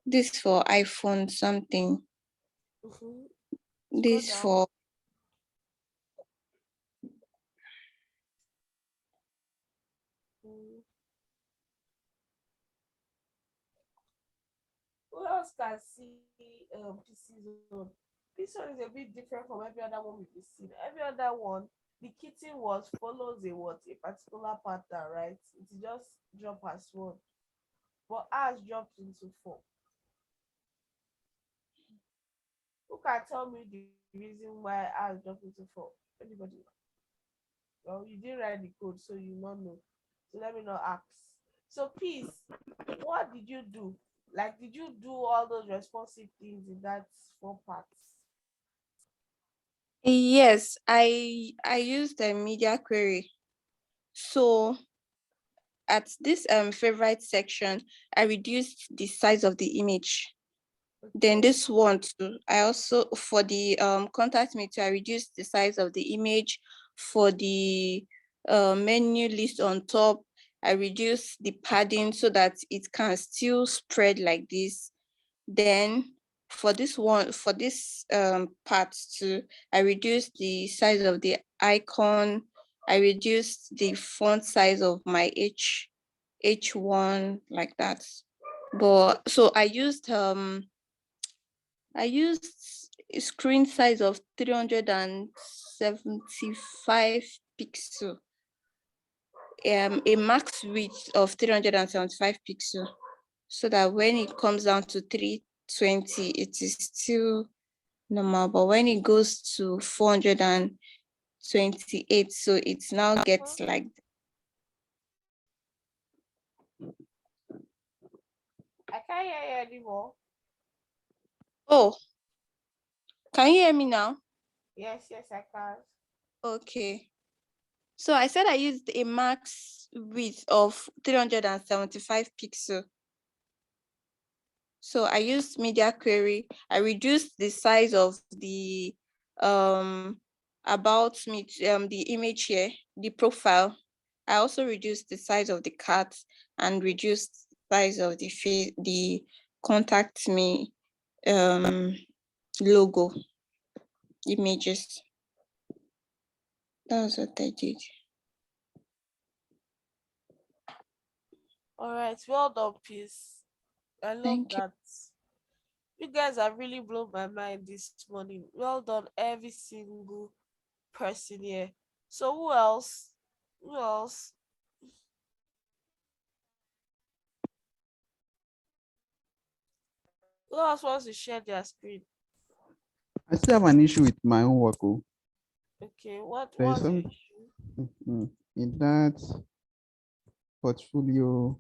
This for iPhone something. Mm-hmm. Scroll This down. for Mm. Who else can see PC zone? This one is a bit different from every other one we've seen. Every other one, the kitten was follows a particular pattern, right? It just drop as one. But ours dropped into four. Who can tell me the reason why ours dropped into four? Anybody? Well, you didn't write the code, so you not know. So let me not ask. So peace, what did you do? Like, did you do all those responsive things in that four parts? yes, I used the media query. So at this favorite section, I reduced the size of the image. Then this one too, I also, for the contact me too, I reduced the size of the image. For the menu list on top, I reduced the padding so that it can still spread like this. Then for this one, for this part too, I reduced the size of the icon. I reduced the font size of my H1 like that. But so I used a screen size of 375 pixel, a max width of 375 pixel, so that when it comes down to 320, it is still normal. But when it goes to 428, so it now gets like. I can't hear you anymore. Oh, can you hear me now? Yes, I can. Okay. So I said I used a max width of 375 pixel. So I used media query. I reduced the size of the about me, the image here, the profile. I also reduced the size of the cat and reduced the size of the contact me logo images. That's what I did. All right, well done, peace. I love Thank you. that. You guys have really blown my mind this morning. Well done, every single person here. So who else? Who else? Who else wants to share their screen? I still have an issue with my own work. Oh. Okay, There is what's your some issue? in that portfolio.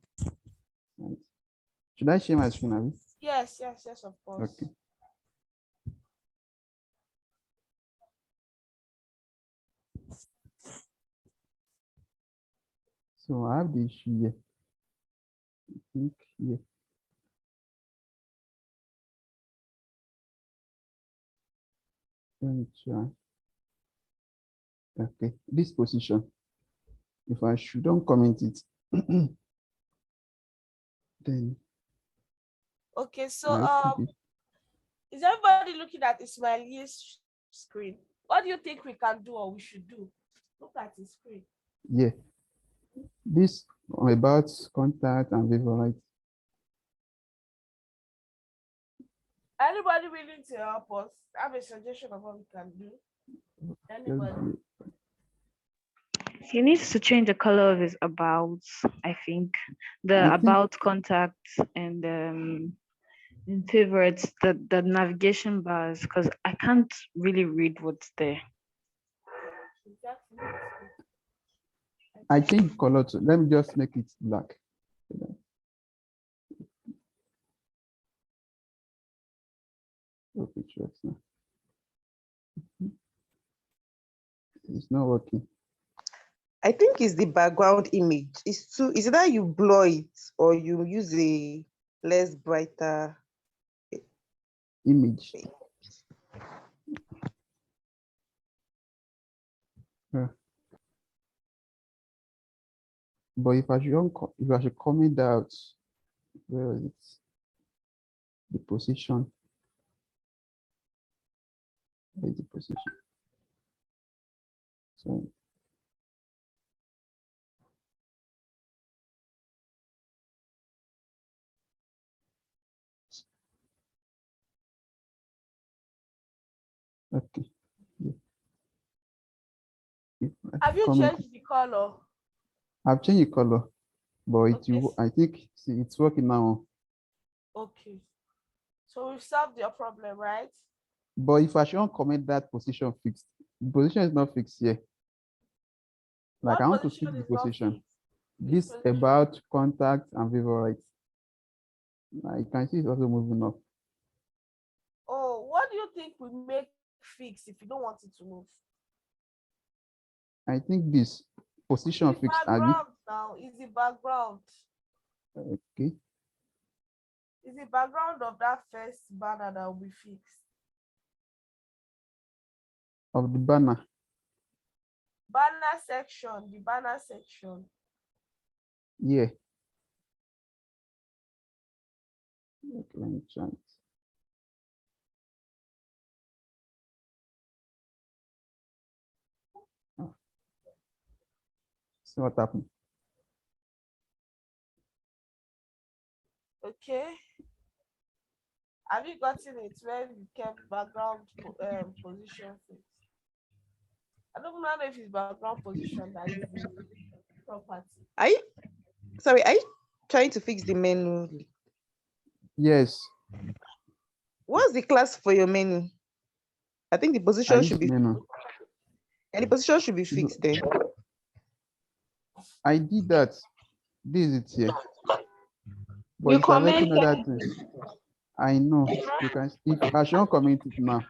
Should I share my screen, Abby? Yes, of course. Okay. So I have the issue here. I think here. Let me try. Okay, this position. If I shouldn't comment it, then Okay, so I hope to be. is everybody looking at Ismail's screen? What do you think we can do or we should do? Look at his screen. Yeah. This about contact and favorite. Anybody willing to help us? Have a suggestion of what we can do? Anybody? He needs to change the color of his about, I think. The I think about contacts and in favorites, the navigation bars, because I can't really read what's there. Exactly. I changed color to, let me just make it black. Okay, sure. It's not working. I think it's the background image. It's either you blur it or you use a less brighter Image. But if I should comment out, where is it? The position. Where is the position? So okay. Yeah. Have you changed the color? I've changed the color, but Okay. I think it's working now. Okay. So we've solved your problem, right? But if I shouldn't comment that position fixed, the position is not fixed here. Like What I want to position fix the is not position. fixed? This position? about contact and favorites. I can see it's also moving up. Oh, what do you think we make fix if you don't want it to move? I think this position The fixed, Abby. background, now is the background. Okay. Is the background of that first banner that will be fixed. Of the banner. Banner section, the banner section. Yeah. Okay, let me try it. Oh. See what happened. Okay. Have you gotten it where you kept background position fixed? I don't know if it's background position that is the property. Are you sorry? Are you trying to fix the menu? Yes. What's the class for your menu? I think the I position use should be menu. and the position should be You know, fixed then. I did that. This is it here. But You it's affecting commented. other things. I know. You can, if I should comment it now,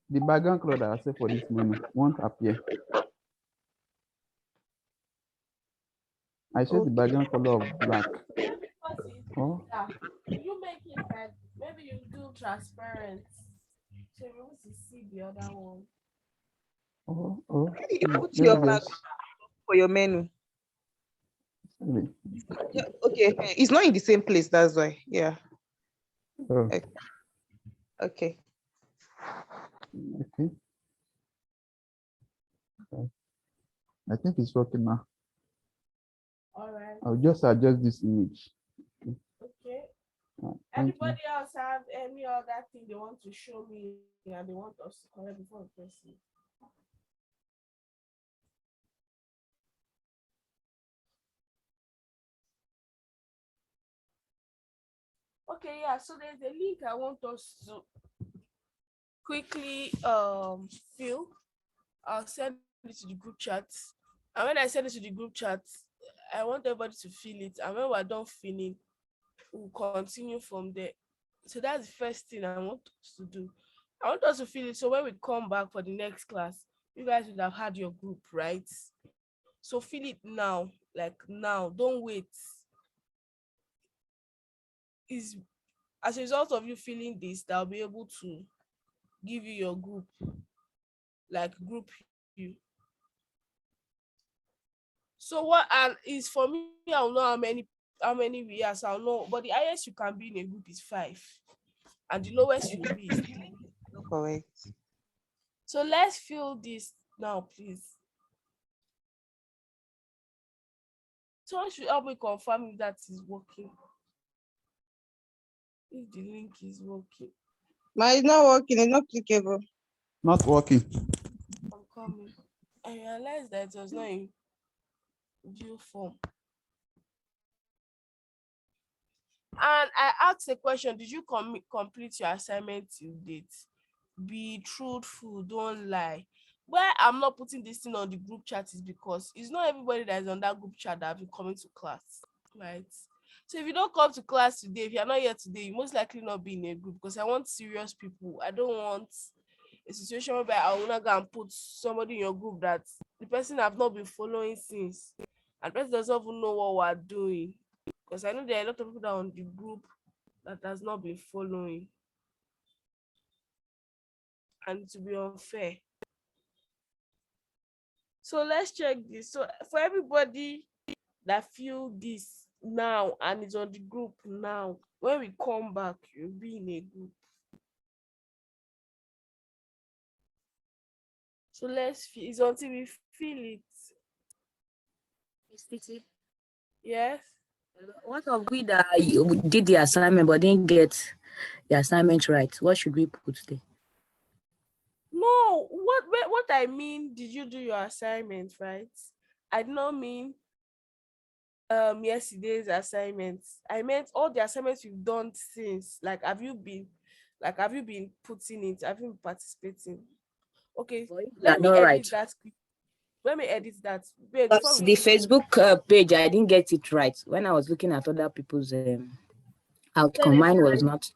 the background color that I set for this menu won't appear. I set the Okay. background color of black. Maybe because it's Oh, yeah. You make it like maybe you do transparent. So you want to see the other one. oh. Where did you put Let your me back just. for your menu? Sorry. Yeah, okay, it's not in the same place. That's why. Yeah. Oh, Okay. okay. I think it's working now. All right. I'll just adjust this image. Okay. Thank you. Anybody else have any other thing they want to show me and they want us to correct before we proceed? Okay, yeah. So there's a link I want us to quickly fill. I'll send it to the group chat. And when I send it to the group chat, I want everybody to fill it. And when we're done filling, we'll continue from there. So that's the first thing I want us to do. I want us to fill it so when we come back for the next class, you guys would have had your group, right? So fill it now, like now. Don't wait. Is as a result of you filling this, they'll be able to give you your group, like group you. So what and is for me, I'll know how many we are, so I'll know. But the highest you can be in a group is 5, and the lowest you'll be is 3. Correct. So let's fill this now, please. Someone should help me confirm if that is working. If the link is working. It's not working. It's not clickable. Not working. I'm coming. I realized that it was not in due form. And I asked a question, did you complete your assignment till date? Be truthful, don't lie. Why I'm not putting this thing on the group chat is because it's not everybody that is on that group chat that have been coming to class, right? So if you don't come to class today, if you're not here today, you most likely not be in a group because I want serious people. I don't want a situation whereby I will not go and put somebody in your group that the person have not been following since and the person doesn't even know what we're doing. Because I know there are a lot of people that are on the group that has not been following. And to be unfair. So let's check this. So for everybody that feel this now and is on the group now, when we come back, you'll be in a group. So let's feel it's until we feel it. Miss Titi, Yes. what of we that you did the assignment but didn't get the assignment right? What should we put there? No, what I mean, did you do your assignment, right? I did not mean yesterday's assignments. I meant all the assignments you've done since. Have you been putting it? Have you been participating? Okay, let me Not edit right. that. Let me edit that. Wait, But before we the Facebook page, I didn't get it right. When I was looking at other people's outcome, mine was not.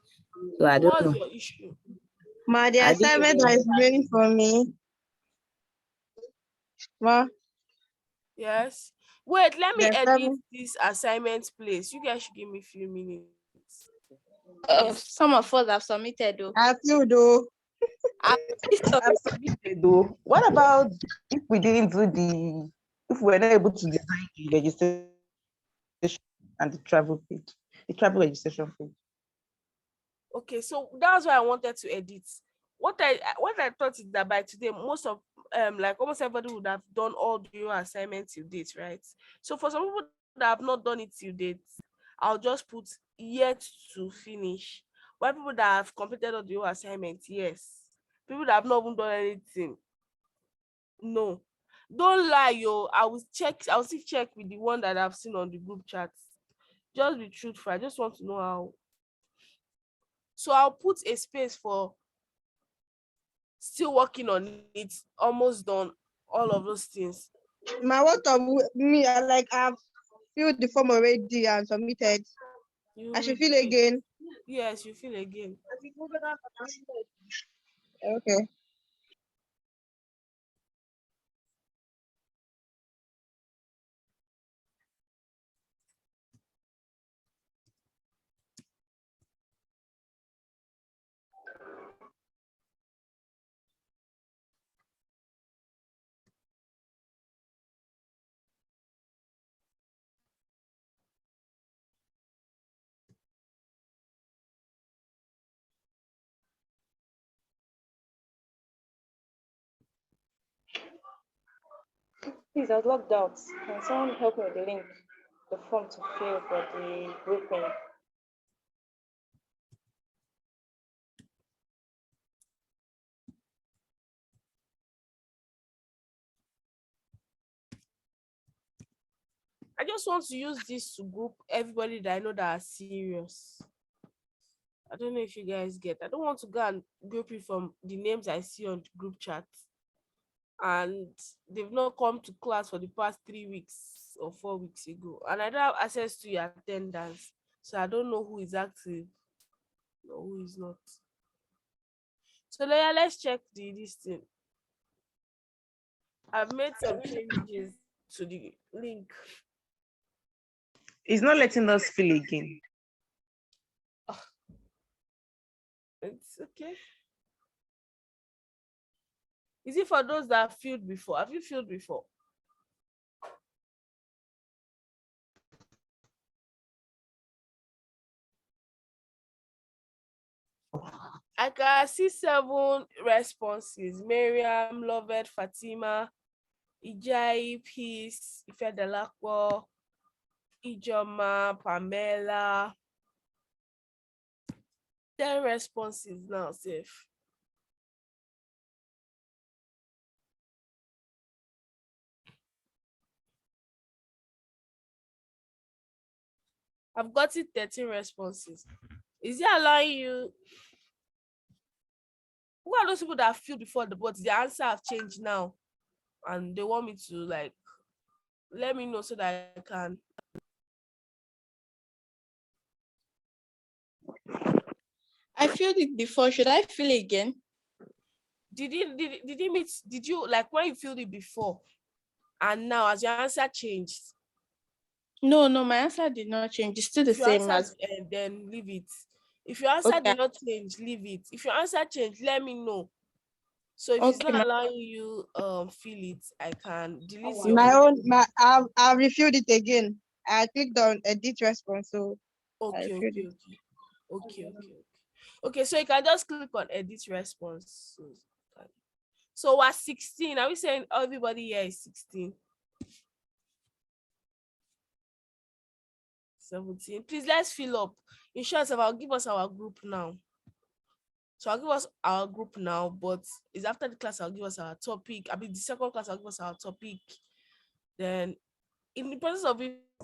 So I don't what's know. your issue? The I assignment didn't. that is waiting for me. Yes. Wait, let me Then edit 7. this assignment place. You guys should give me a few minutes. Yes. Some of us have submitted though. I feel though. I've I've submitted though. What about if we didn't do the, if we were not able to design the registration and the travel page, the travel registration page? Okay, so that's why I wanted to edit. What I thought is that by today, most of like almost everybody would have done all your assignments till date, right? So for some people that have not done it till date, I'll just put yet to finish. While people that have completed all your assignments, yes. People that have not even done anything, no. Don't lie, yo. I'll still check with the one that I've seen on the group chat. Just be truthful. I just want to know how. So I'll put a space for still working on it, almost done, all of those things. My what of me? I like I've filled the form already and submitted. You I should will fill do it. again. Yes, you feel again. Okay. Please, I was logged out. Can someone help me with the link, the form to fill for the grouping? I just want to use this to group everybody that I know that are serious. I don't know if you guys get. I don't want to go and group it from the names I see on the group chat. And they've not come to class for the past 3 weeks or 4 weeks ago. And I don't have access to your attendance. So I don't know who is active or who is not. So yeah, let's check this thing. I've made some changes to the link. It's not letting us fill again. It's okay. Is it for those that have filled before? Have you filled before? I can see 7 responses. Miriam, Loved, Fatima, Ijai, Peace, Ifedelapo, Ijoma, Pamela. 10 responses now, safe. I've gotten 13 responses. Is it allowing you? Who are those people that have filled before but the answer have changed now? And they want me to like let me know so that I can. I filled it before. Should I fill again? Did it meet? Did you like when you filled it before and now as your answer changed? No, my answer did not change. It's still the If your same answer as. then leave it. If your answer Okay. did not change, leave it. If your answer changed, let me know. So if it's Okay, not allowing you fill it, I can delete your My own. own, I've refilled it again. I clicked on edit response, so I Okay, refilled okay, it. okay. Okay, so you can just click on edit response. So we're 16. Are we saying everybody here is 16? 17. Please let's fill up. In short, I'll give us our group now. So I'll give us our group now, but it's after the class I'll give us our topic. I mean the second class I'll give us our topic. Then in the process of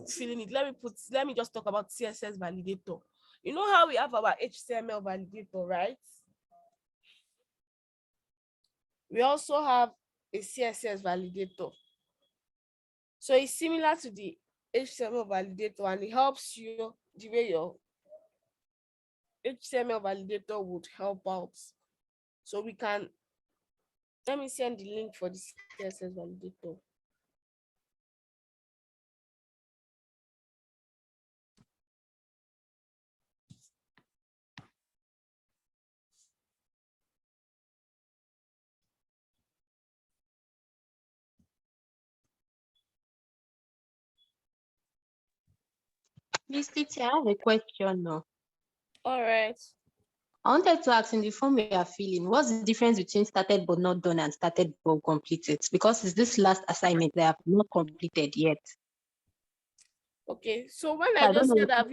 filling it, let me just talk about CSS validator. You know how we have our HTML validator, right? We also have a CSS validator. So it's similar to the HTML validator and it helps you the way your HTML validator would help out. So we can, let me send the link for the CSS validator. Miss Titi, I have a question now. All right. I wanted to ask, in the form we are filling, what's the difference between started but not done and started but completed? Because it's this last assignment that I have not completed yet. Okay, so when So I I don't just said, know. have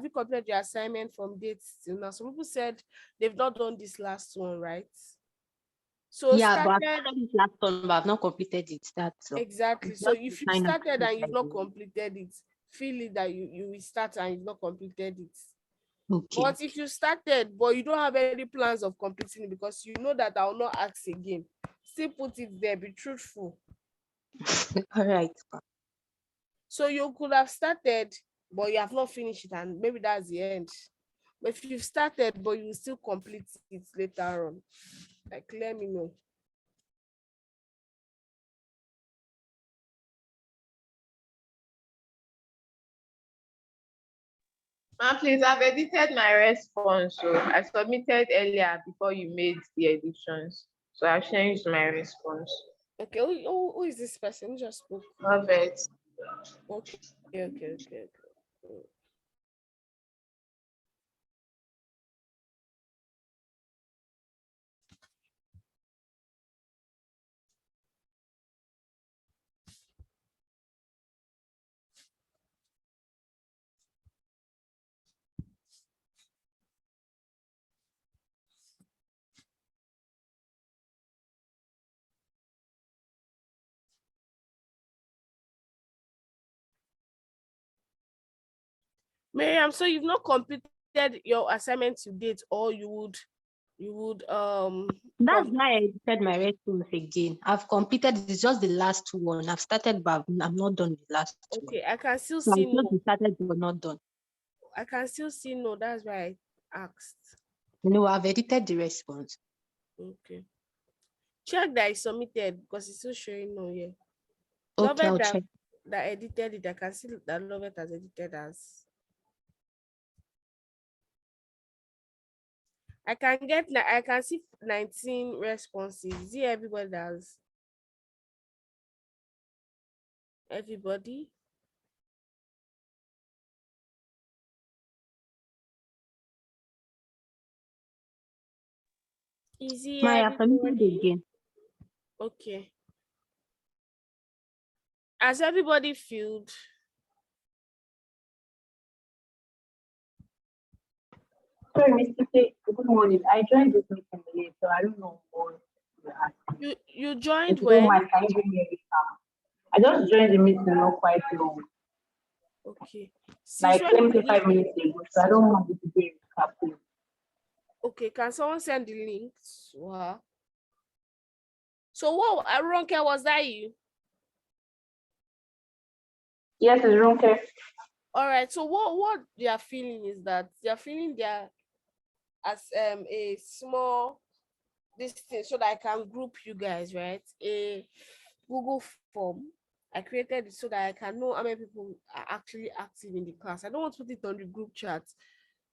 you completed your assignment from dates till now? Some people said they've not done this last one, right? So Yeah, but I've started started this last one, but I've not completed it. That's all. exactly. It's So just if the you've sign up started and you've not like completed it, feel it that you will start and you've not completed it. okay. But if you started but you don't have any plans of completing it because you know that I will not ask again, still put it there. Be truthful. All right. So you could have started, but you have not finished it, and maybe that's the end. But if you've started, but you will still complete it later on, like let me know. Please, I've edited my response. So I submitted earlier before you made the editions. So I've changed my response. Okay, who is this person who just spoke? Love it. Okay, okay. Miriam, so you've not completed your assignment to date, or you would That's why I said my response again. I've completed, it's just the last one. I've started, but I'm not done with the last one. okay, I can still So I see just no. started but not done. I can still see no. That's why I asked. No, I've edited the response. Okay. Check that it's submitted because it's still showing no here. Okay, I'll Lovett check. that edited it. I can see that Lovett has edited as. I can see 19 responses. See everybody does. Everybody. Easy, My I've submitted everybody. again. Okay. Has everybody filled? Sorry, Mr. K, good morning. I joined this meeting late, so I don't know what you're asking. You joined If you don't when? mind, can you give me a recap? I just joined the meeting not quite long, Okay. Since like when let me did say you? 5 minutes ago, so I don't want you to be a recap, please. Okay, can someone send the link to her? So what, Ronke, was that you? Yes, it's Ronke. All right, so what they are feeling is that they are feeling their as a small this thing so that I can group you guys, right? A Google form. I created it so that I can know how many people are actually active in the class. I don't want to put it on the group chat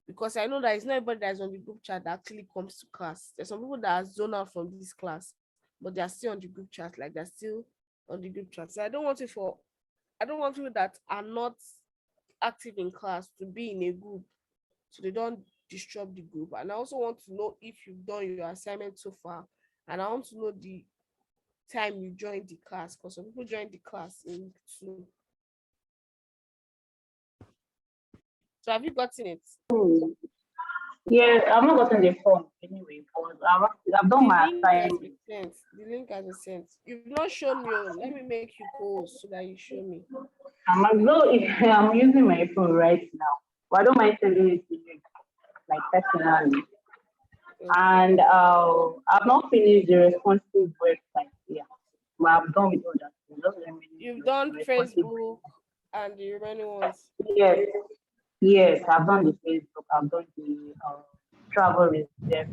because I know that it's not everybody that is on the group chat that actually comes to class. There's some people that are zoned out from this class, but they are still on the group chat, like they're still on the group chat. So I don't want people that are not active in class to be in a group so they don't disrupt the group. And I also want to know if you've done your assignment so far, and I want to know the time you joined the class because some people joined the class in 2. So have you gotten it? Yeah, I've not gotten the form anyway, but I've done The my link has assignment. been sent. The link has been sent. You've not shown me. Let me make you pause so that you show me. I'm as though if I'm using my phone right now, but I don't mind sending it to you, like personally. Okay. And I've not finished the responsive website. Yeah, but I've done with others. Just let me You've know done the responsive. Facebook and the remaining ones. Yes, yes, I've done the Facebook. I've done the travel reserve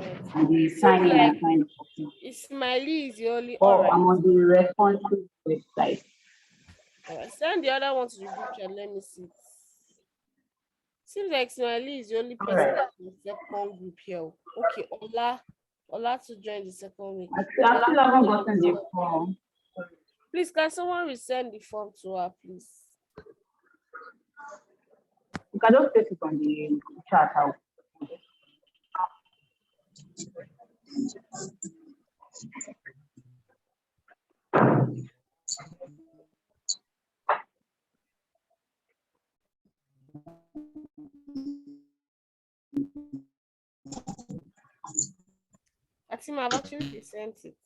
Right. and the Seems signing like and sign up option. Ismaili is the only. All Oh, right. I'm on the responsive website. All right. Send the other one to the group chat. Let me see. Seems like Ismaili is the only All person right. that's in the second group here. Okay, Ola to join the second week. I still haven't gotten the form. Please, can someone resend the form to her, please? You can just paste it on the chat out. Fatima, I've actually sent it.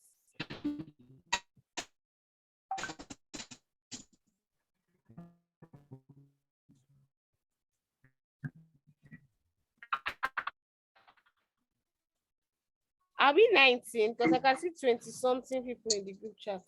I'll be 19 because I can see 20 something people in the group chat.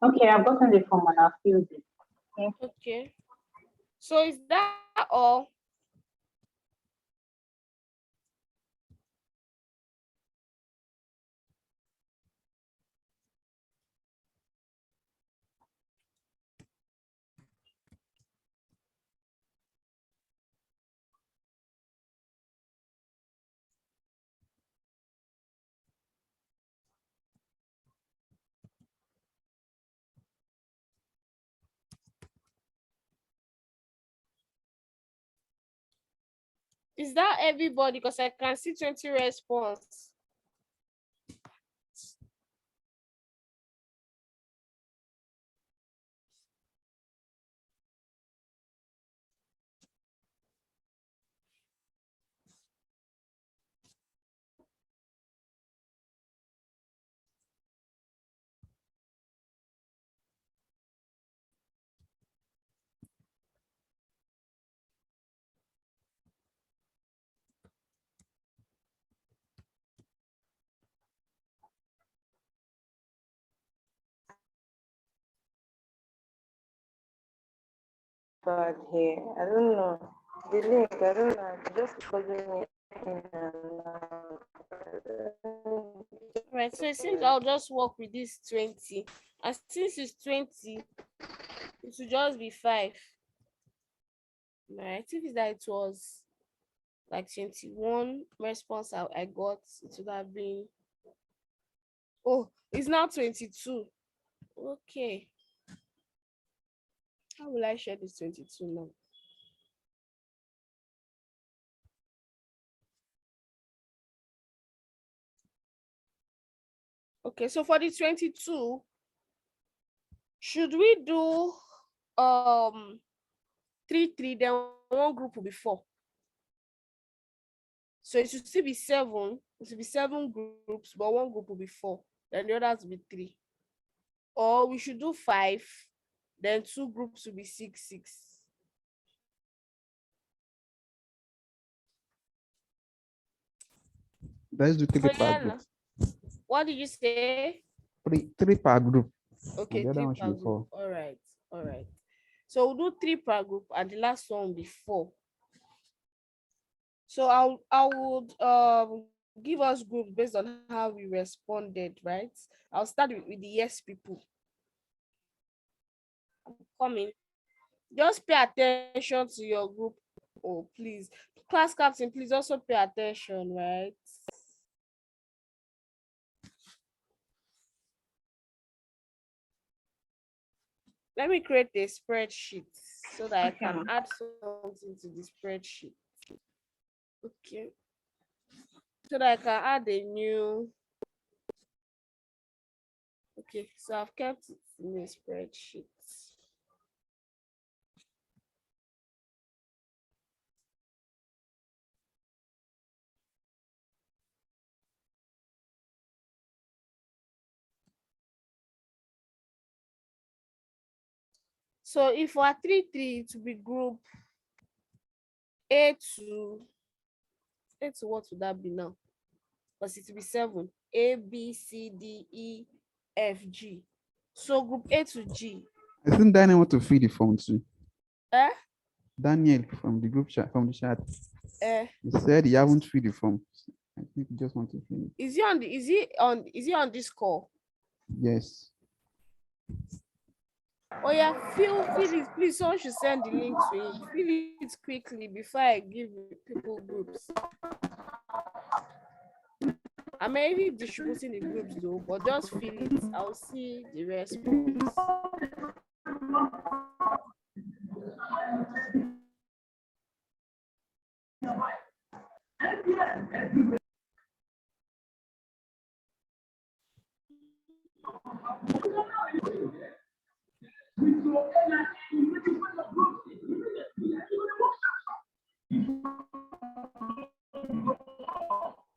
Okay, I've gotten the form and I've filled it. Okay. Okay. So is that all? Is that everybody? Because I can see 20 response. But here, I don't know. The link, I don't know. Just calling me in and out. Right. So it seems I'll just work with this 20. And since it's 20, it should just be 5. Right. If it's that it was like 21 response I got, it would have been, oh, it's now 22. Okay. How will I share this 22 now? Okay, so for the 22, should we do 3, then one group will be 4? So it should still be 7. It should be 7 groups, but one group will be 4. Then the others will be 3. Or we should do 5, then 2 groups will be 6. Let's do three So per yeah, group. what did you say? Three per group. Okay, And the other 3 one should per be group. 4. All right. So we'll do 3 per group, and the last one will be 4. So I would give us groups based on how we responded, right? I'll start with the yes people. Coming. Just pay attention to your group. Oh, please. Class captain, please also pay attention, right? Let me create a spreadsheet so that I can add something to the spreadsheet. Okay. So that I can add a new. Okay, so I've kept it in a spreadsheet. So if we're 3-3 to be group A to what would that be now? Because it will be 7. A, B, C, D, E, F, G. So group A to G. I think Daniel want to fill the form too. Eh? Daniel from the group chat, from the chat. He said he haven't filled the form. I think he just want to fill it. Is he on this call? Yes. Oh yeah, fill it, please. Someone should send the link to it. Fill it quickly before I give people groups. I may be distributing the groups though, but just fill it. I'll see the response.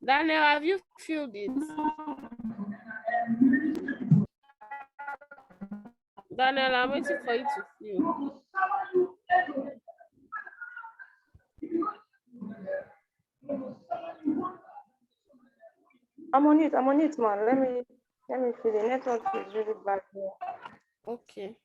Daniel, have you filled it? Daniel, I'm waiting for you to fill. I'm on it, man. Let me see. The network is really bad here. Okay.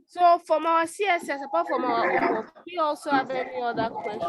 So from our CSS, apart from our homework, do you also have any other questions?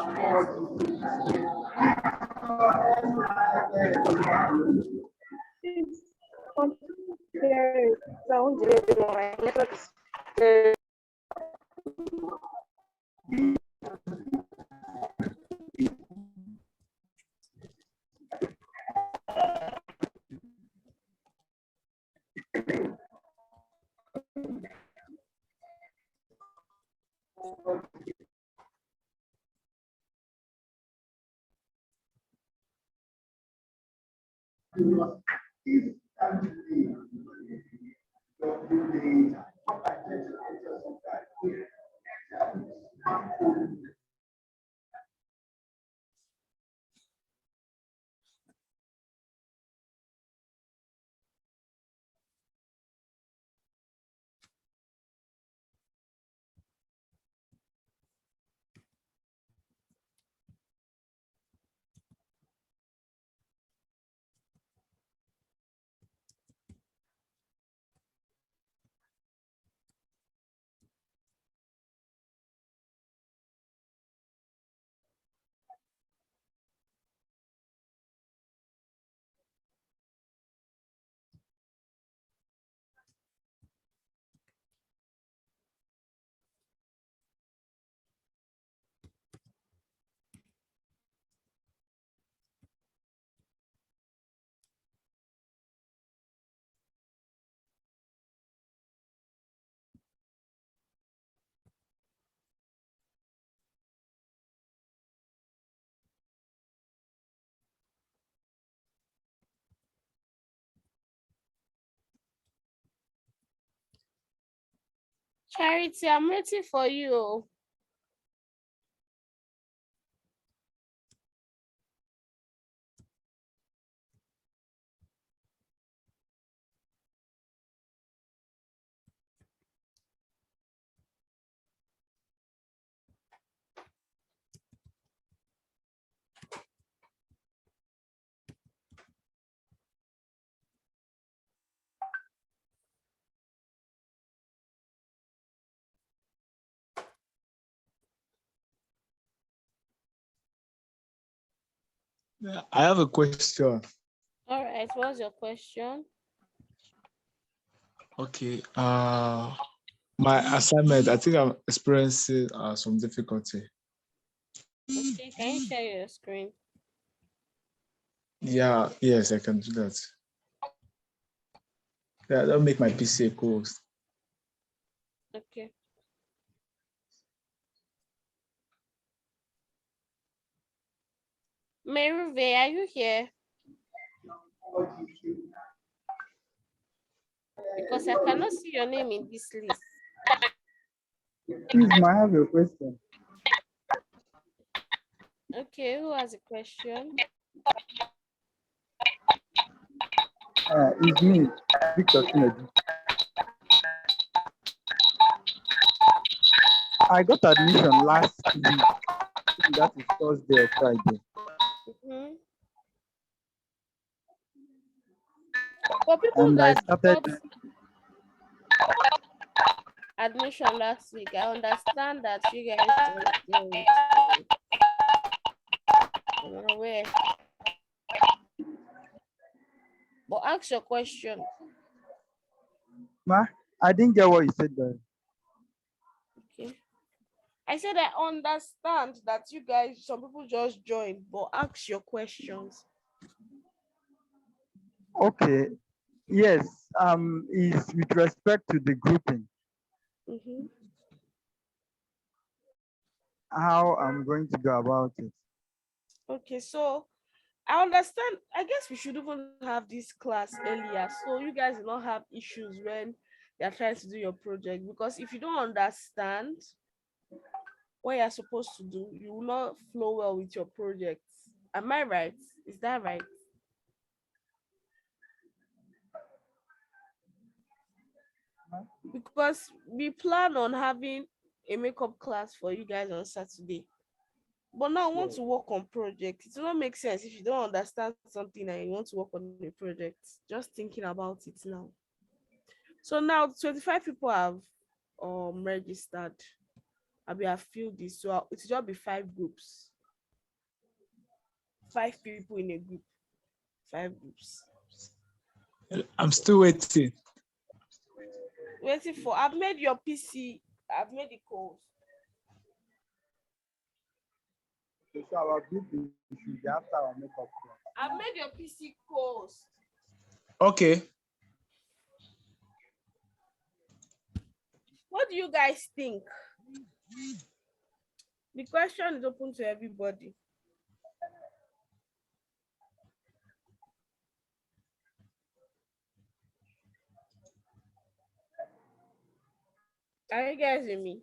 Charity, I'm waiting for you. Yeah, I have a question. All right, what's your question? Okay. My assignment, I think I'm experiencing some difficulty. Okay, can you share your screen? Yeah, yes, I can do that. Yeah, don't make my PC a co-host. Okay. Merve, are you here? Because I cannot see your name in this list. Please, may I have your question? Okay, who has a question? It's me, Victor Chinedu. I got admission last week. I think that is Thursday or Friday. Mm-hmm. For people And I that started. got admission last week, I understand that you guys just deal with I'm aware. But ask your question. Ma, I didn't get what you said there. Okay. I said I understand that you guys, some people just joined, but ask your questions. Okay. Yes. Is with respect to the grouping, Mm-hmm. how I'm going to go about it. Okay, so I understand. I guess we should even have this class earlier, so you guys will not have issues when you're trying to do your project. Because if you don't understand what you're supposed to do, you will not flow well with your project. Am I right? Is that right? Because we plan on having a makeup class for you guys on Saturday. But now I want to work on project. It will not make sense if you don't understand something and you want to work on a project. Just thinking about it now. So now 25 people have registered. I have filled this. So it will just be 5 groups. 5 people in a group. 5 groups. I'm still waiting. Waiting for I've made your PC. I've made the calls. So our group should be after our makeup class. I've made your PC calls. Okay. What do you guys think? The question is open to everybody. Are you guys with me?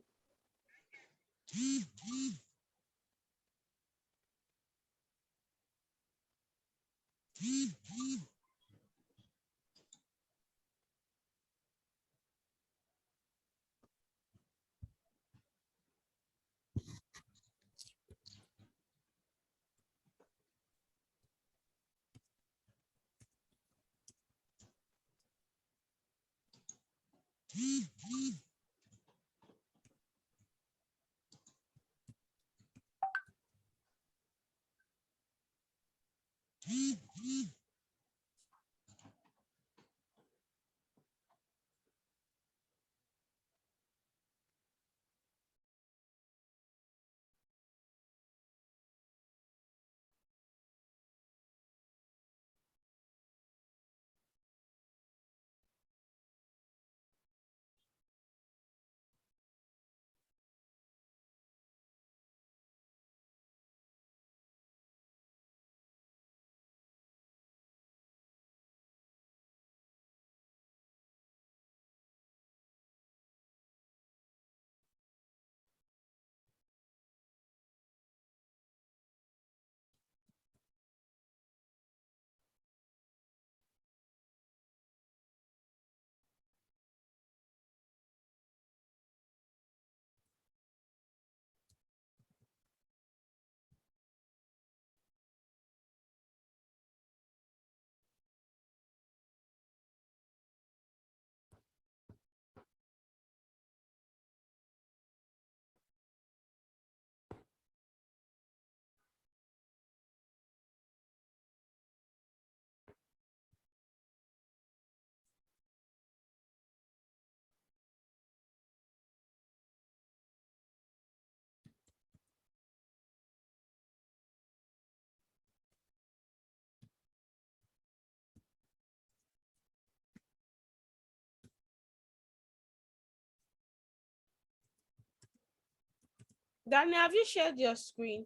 Danny, have you shared your screen?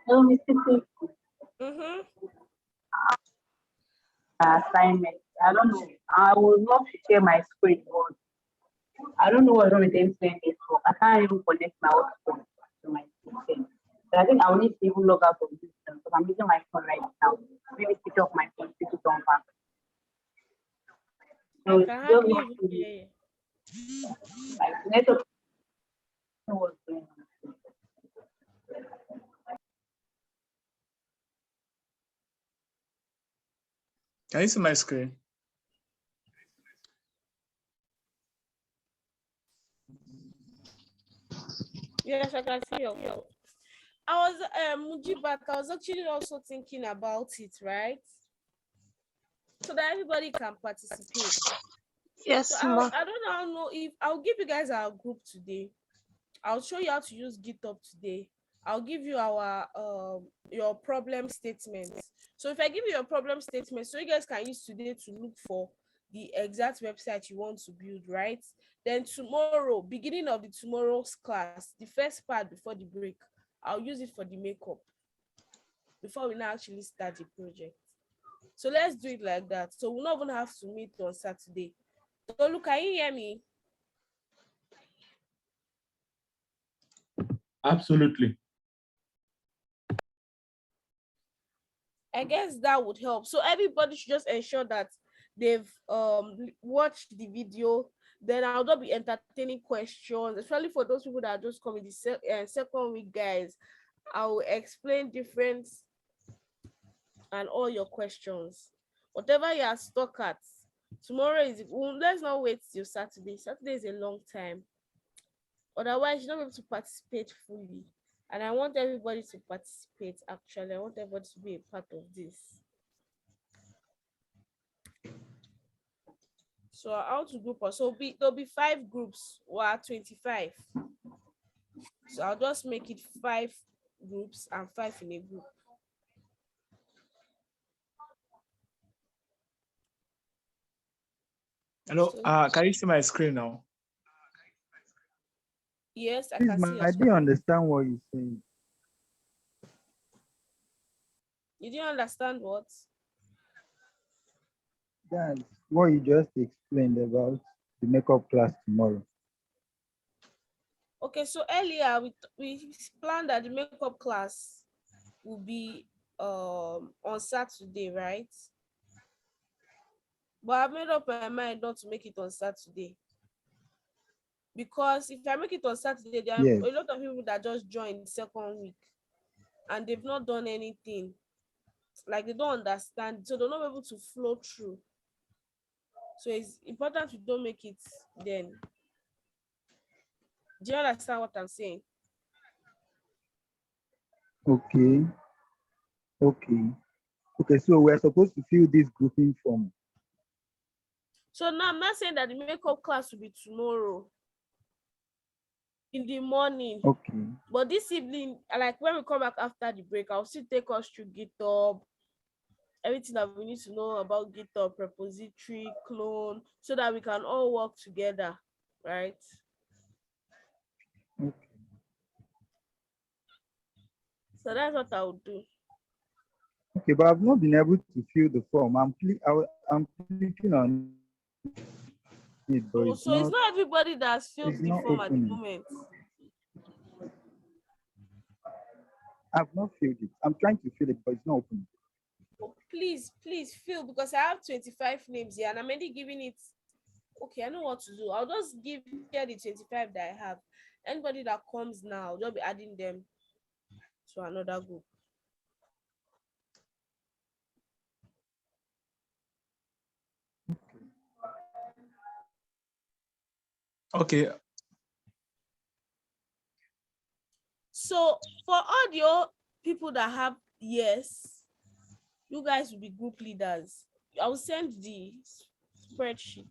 Hello, Mr. P. Mm-hmm. Assignment. I don't know. I would love to share my screen, but I don't know what's wrong with MTN network. I can't even connect my hotspot to my system. So I think I will need to even log out of this because I'm using my phone right now. Maybe switch off my phone, switch it on back. So I it's can just hardly not even really hear you. like network. I don't know what's going on. Can you see my screen? Yes, I can see your phone. I was Mujibat, I was actually also thinking about it, right? So that everybody can participate. So Yes, ma. I don't know if I'll give you guys our group today. I'll show you how to use GitHub today. I'll give you our your problem statements. So if I give you your problem statement, so you guys can use today to look for the exact website you want to build, right? Then tomorrow, beginning of the tomorrow's class, the first part before the break, I'll use it for the makeup before we now actually start the project. So let's do it like that. So we'll not even have to meet on Saturday. So look, can you hear me? Absolutely. I guess that would help. So everybody should just ensure that they've watched the video. Then I'll not be entertaining questions, especially for those people that are just coming the second week, guys. I will explain different and all your questions. Whatever you are stuck at, tomorrow is let's not wait till Saturday. Saturday is a long time. Otherwise, you're not able to participate fully. And I want everybody to participate, actually. I want everybody to be a part of this. So how to group us? So there'll be 5 groups or 25. So I'll just make it 5 groups and 5 in a group. Hello, So, can you see my screen now? yes, I Please, can see man, your I didn't screen. understand what you're saying. You didn't understand what? That's what you just explained about the makeup class tomorrow. Okay, so earlier we planned that the makeup class will be on Saturday, right? But I've made up my mind not to make it on Saturday. Because if I make it on Saturday, there are Yes. a lot of people that just joined the second week and they've not done anything. Like they don't understand, so they're not able to flow through. So it's important to don't make it then. Do you understand what I'm saying? Okay. Okay, so we're supposed to fill this grouping form. So now I'm not saying that the makeup class will be tomorrow in the morning. Okay. But this evening, like when we come back after the break, I'll still take us through GitHub, everything that we need to know about GitHub, repository, clone, so that we can all work together, right? Okay. So that's what I would do. Okay, but I've not been able to fill the form. I'm clicking on it, but Oh, so it's not everybody that's filled it's the not form at the opening. moment. I've not filled it. I'm trying to fill it, but it's not opening. Oh, please fill, because I have 25 names here and I'm only giving it. Okay, I know what to do. I'll just give here the 25 that I have. Anybody that comes now, I'll just be adding them to another group. Okay. So for audio people that have yes, you guys will be group leaders. I will send the spreadsheet.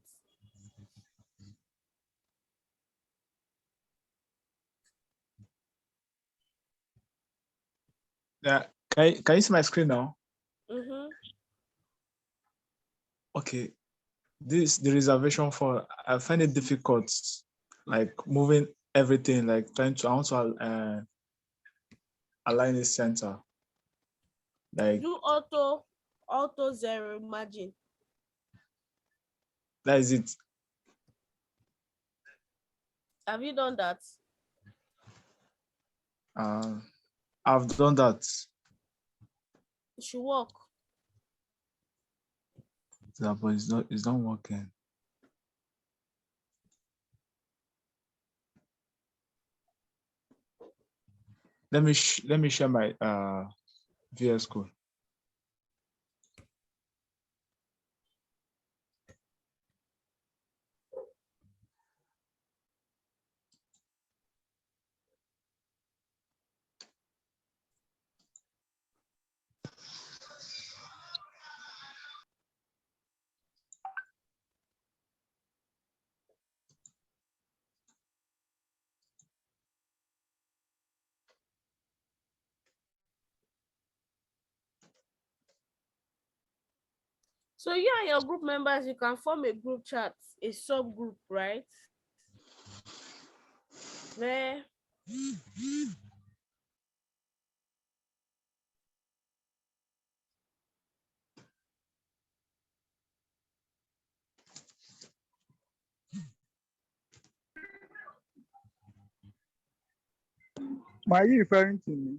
Yeah, can you see my screen now? Mm-hmm. Okay. The reservation for, I find it difficult, like moving everything, like trying to, I want to align the center. Like Do auto zero margin. that is it. Have you done that? I've done that. It should work. Yeah, but it's not working. Let me share my VS Code. So you and your group members, you can form a group chat, a subgroup, right? Where Are you referring to me?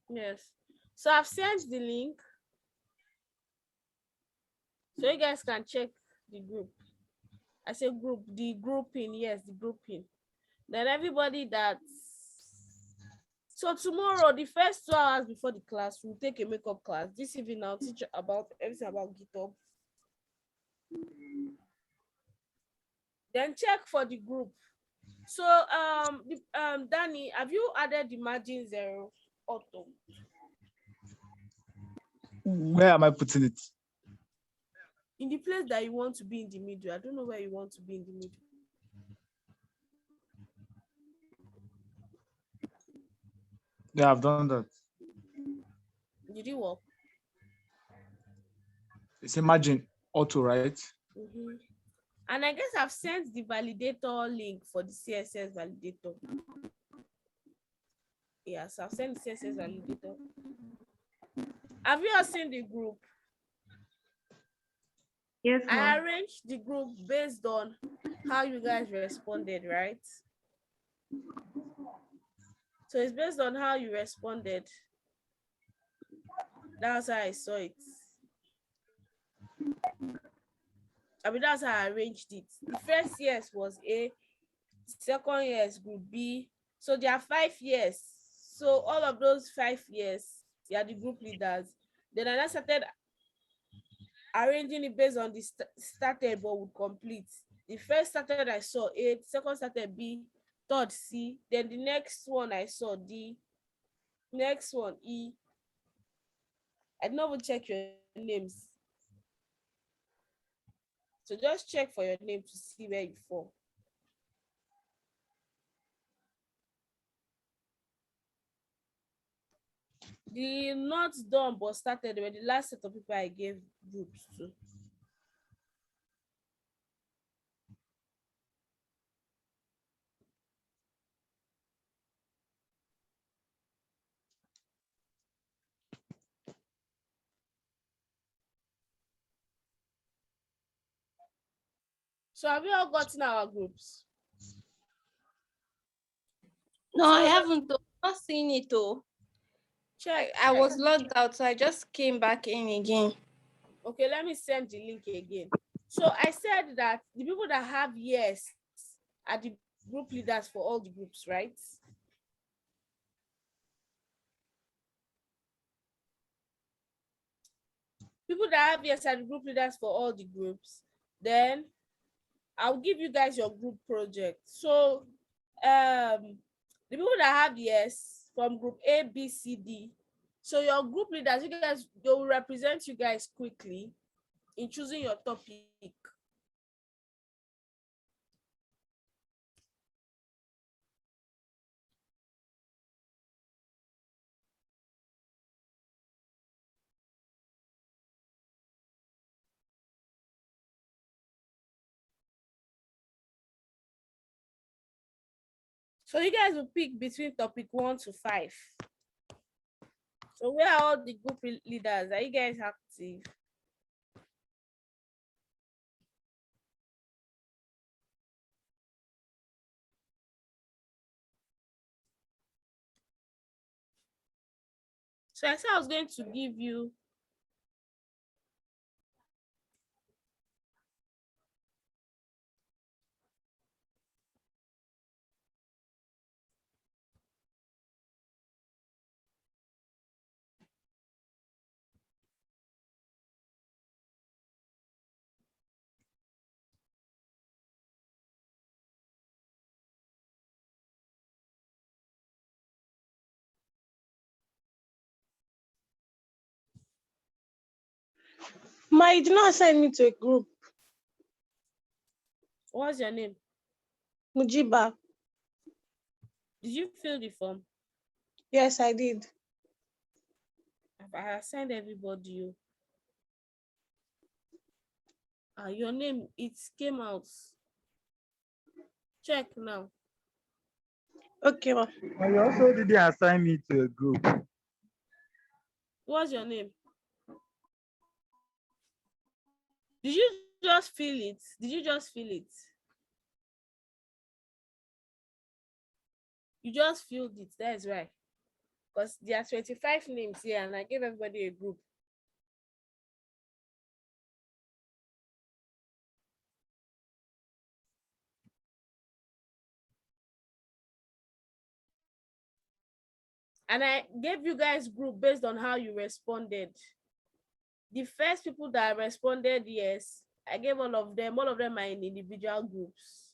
yes. So I've sent the link. So you guys can check the group. I say group, the grouping, yes, the grouping. Then everybody that's so tomorrow, the first 2 hours before the class, we'll take a makeup class. This evening I'll teach you about everything about GitHub. Then check for the group. So Danny, have you added the margin zero auto? Where am I putting it? In the place that you want to be in the middle. I don't know where you want to be in the middle. Yeah, I've done that. Did it work? It's a margin auto, right? Mm-hmm. And I guess I've sent the validator link for the CSS validator. Yes, I've sent the CSS validator. Have you all seen the group? Yes, I ma'am. arranged the group based on how you guys responded, right? So it's based on how you responded. That's how I saw it. I mean, that's how I arranged it. The first years was A, second years group B. So there are 5 years. So all of those 5 years, they are the group leaders. Then I started arranging it based on the started but would complete. The first started I saw A, the second started B, third C, then the next one I saw D, next one E. I did not even check your names. So just check for your name to see where you fall. The not done but started were the last set of people I gave groups to. So have you all gotten our groups? No, I haven't not seen it though. Check. I was logged out, so I just came back in again. Okay, let me send the link again. So I said that the people that have yes are the group leaders for all the groups, right? People that have yes are the group leaders for all the groups. Then I'll give you guys your group project. So the people that have yes from group A, B, C, D. So your group leaders, you guys, they will represent you guys quickly in choosing your topic. So you guys will pick between topic 1 to 5. So where are all the group leaders? Are you guys active? So I said I was going to give you My did not assign me to a group. what's your name? Mujiba. Did you fill the form? Yes, I did. I assigned everybody. Your name, it came out. Check now. Okay, ma. You also didn't assign me to a group. What's your name? Did you just fill it? Did you just fill it? You just filled it. That's right. Because there are 25 names here and I gave everybody a group. And I gave you guys group based on how you responded. The first people that responded yes, I gave all of them are in individual groups.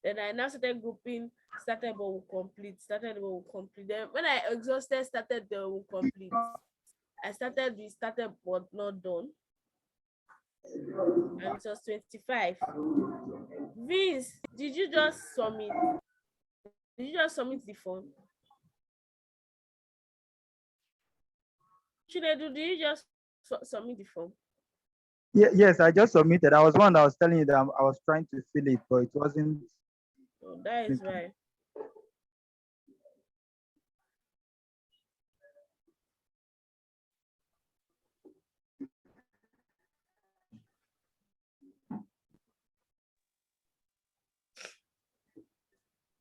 Then I now started grouping, started but will complete, started but will complete. Then when I exhausted, started the will complete. I started with started but not done. And it was 25. Vince, did you just submit? Did you just submit the form? Chinedu, did you just submit the form? Yes, I just submitted. I was one that was telling you that I was trying to fill it, but it wasn't. Oh, that is right.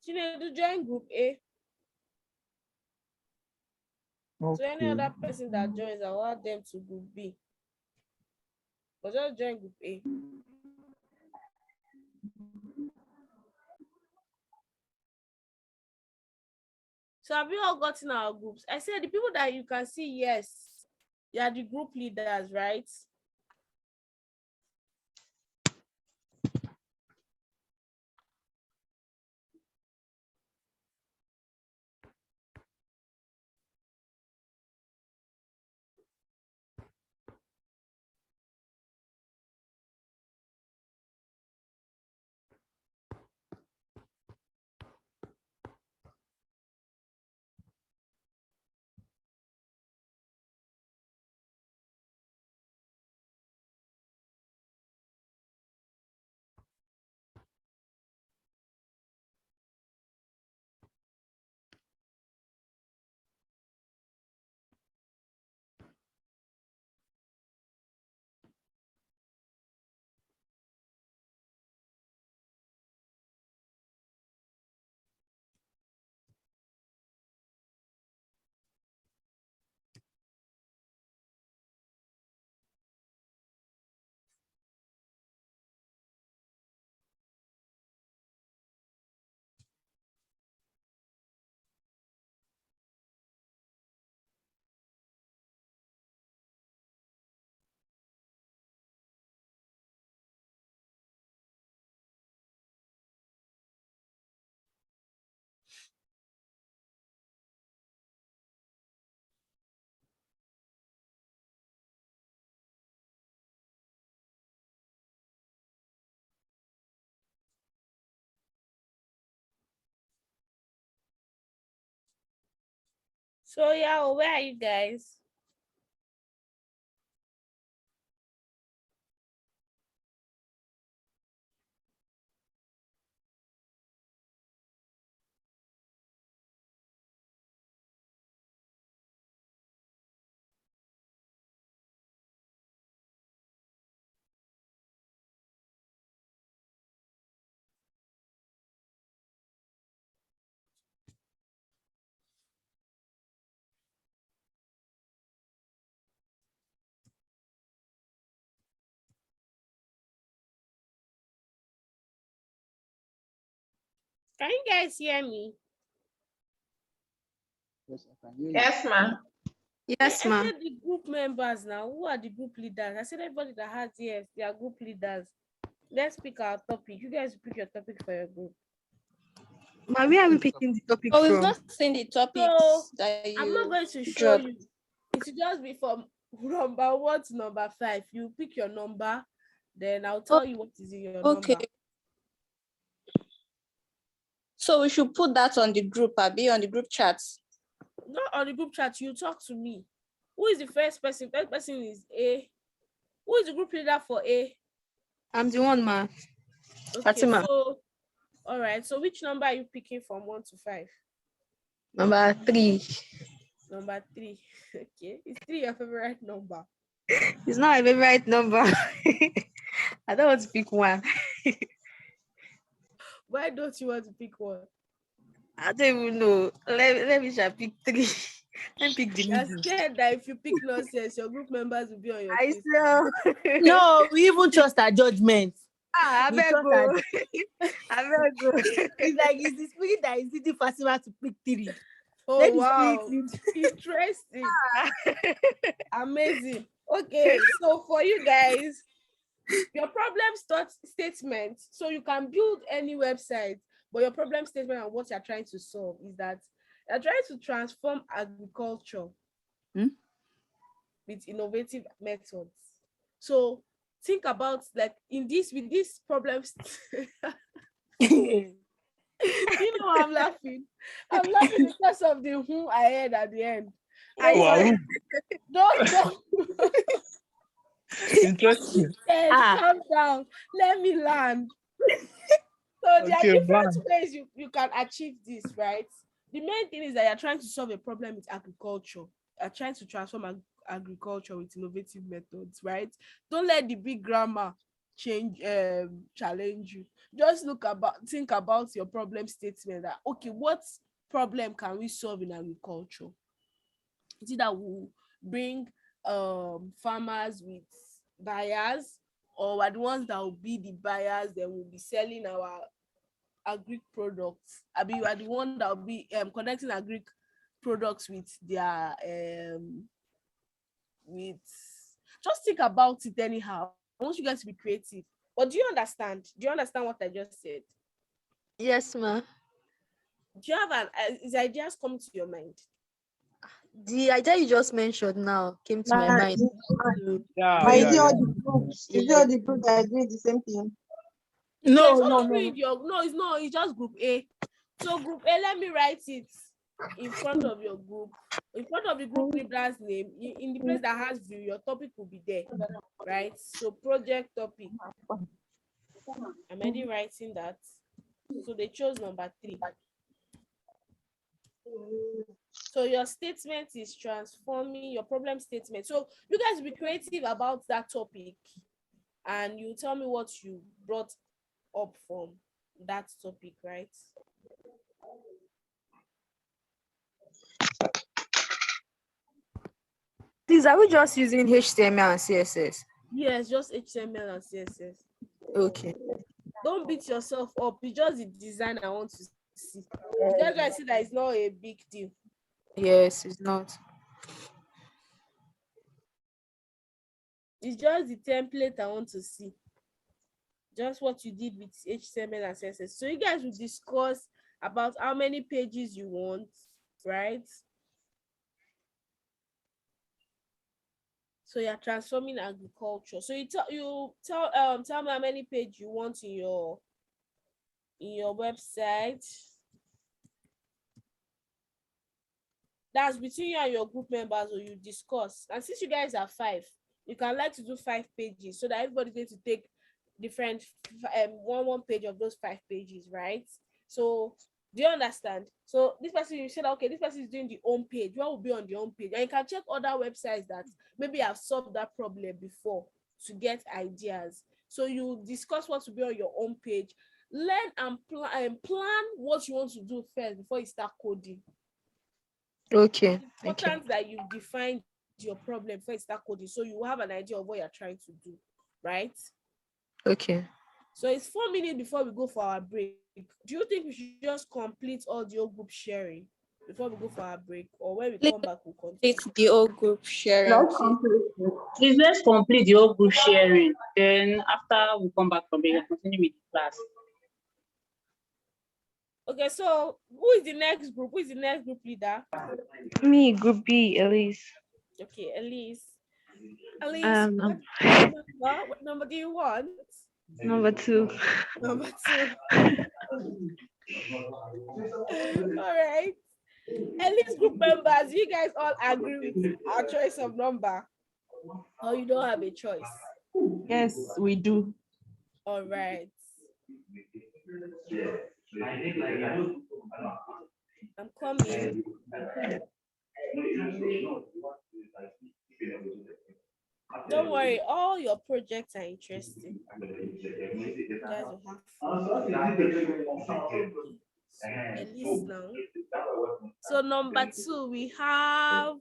Chinedu, join group A. Okay. So any other person that joins, I'll add them to group B. But just join group A. So have you all gotten our groups? I said the people that you can see, yes, they are the group leaders, right? So yeah, where are you guys? Can you guys hear me? Yes, I can hear you. Yes, ma'am. Yes, I ma'am. said the group members now. Who are the group leaders? I said everybody that has yes, they are group leaders. Let's pick our topic. You guys pick your topic for your group. Ma, where are we picking the topic Oh, we've from? not seen the So topics that I'm not you going to show dropped. you. It will just be from number 1 to number 5. You pick your number, then I'll tell you what is in your Okay. number. So we should put that on the group, Abi, on the group chats. Not on the group chat. You talk to me. Who is the first person? First person is A. Who is the group leader for A? I'm the one, ma. Okay, Fatima. so all right. So which number are you picking from 1 to 5? Number 3. Number 3. Okay. Is 3 your favorite number? It's not a favorite number. I don't want to pick one. Why don't you want to pick one? I don't even know. Let me shall pick 3. Let me pick the You're middle. scared that if you pick nonsense, your group members will be on your I case. know. No, we even trust our judgment. I We beg trust you. our I beg you. It's like it's the spirit that is leading Fatima to pick 3. Oh, Let the wow. spirit lead. Interesting. Amazing. Okay, so for you guys, your problem statement, so you can build any website, but your problem statement and what you're trying to solve is that you're trying to transform agriculture with innovative methods. So think about like with these problems. You know why I'm laughing? I'm laughing because of the who I heard at the end. Wow. Don't. Interesting. Calm down. Let me land. So there are Okay, different man. ways you can achieve this, right? The main thing is that you're trying to solve a problem with agriculture. You're trying to transform agriculture with innovative methods, right? Don't let the big grammar challenge you. Just think about your problem statement that, okay, what problem can we solve in agriculture? Is it that we'll bring farmers with buyers, or are the ones that will be the buyers that will be selling our agri products? I mean, you are the one that will be connecting agri products with their with just think about it anyhow. I want you guys to be creative. But do you understand? Do you understand what I just said? Yes, ma. Do you have is ideas coming to your mind? The idea you just mentioned now came to my mind. Is it all the groups? Is it all the groups that are doing the same thing? Yes, No. It's just group A. So group A, let me write it in front of your group, in front of the group leader's name, in the place that has view, your topic will be there, right? So project topic. I'm already writing that. So they chose number 3. So your statement is transforming your problem statement. So you guys be creative about that topic, and you tell me what you brought up from that topic, right? Please, are we just using HTML and CSS? Yes, just HTML and CSS. Okay. Don't beat yourself up. It's just the design I want to see. You guys I see that it's not a big deal. Yes, it's not. It's just the template I want to see. Just what you did with HTML and CSS. So you guys will discuss about how many pages you want, right? So you're transforming agriculture. So you tell me how many pages you want in your website. That's between you and your group members, or you discuss. And since you guys are 5, you can like to do 5 pages so that everybody's going to take different one page of those 5 pages, right? So do you understand? So this person, you said, okay, this person is doing the home page. What will be on the home page? And you can check other websites that maybe have solved that problem before to get ideas. So you discuss what will be on your home page. Learn and plan what you want to do first before you start coding. Okay. It's important that you define your problem before you start coding, so you have an idea of what you're trying to do, right? Okay. So it's 4 minutes before we go for our break. do you think we should just complete audio group sharing before we go for our break, or when we Please come back we'll continue? it's the old group sharing, Let's please. complete. Please let's complete the whole group sharing. Then after we come back from here, continue with the class. Okay, so who is the next group? Who is the next group leader? Me, Group B, Elise. Okay, Elise. Elise, Um, what number do you want? number 2. Number 2. All right. Elise group members, you guys all agree with our choice of number? Or you don't have a choice? Yes, we do. All right. I'm coming. Don't worry, all your projects are interesting. You guys will have fun. At least now. So number 2, we have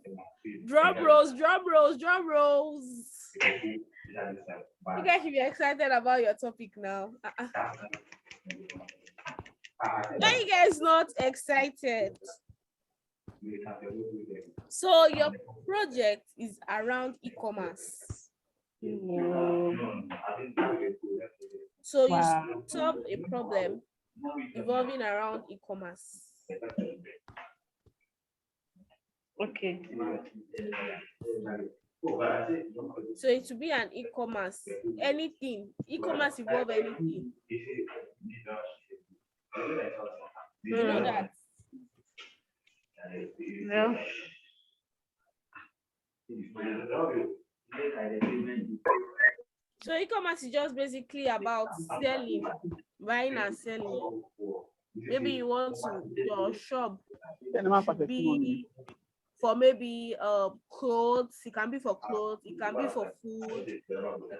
drum rolls, drum rolls, drum rolls. You guys should be excited about your topic now. Why you guys not excited? So your project is around e-commerce. So you solve a problem involving around e-commerce. Okay. So it will be an e-commerce, anything, e-commerce involve anything. You know that? No. So e-commerce is just basically about selling, buying and selling. Maybe you want to, your shop should be for maybe clothes, it can be for clothes, it can be for food, it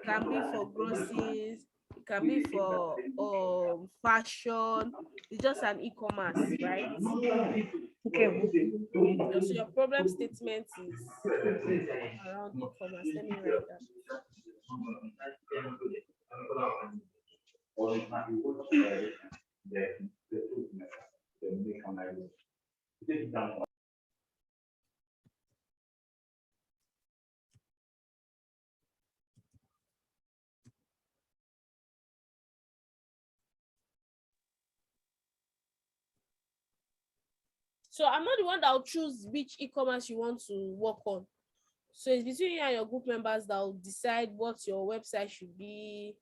can be for groceries, it can be for fashion. It's just an e-commerce, right? Okay. So your problem statement is around e-commerce. Let me write that. So I'm not the one that will choose which e-commerce you want to work on. So it's between you and your group members that will decide what your website should be.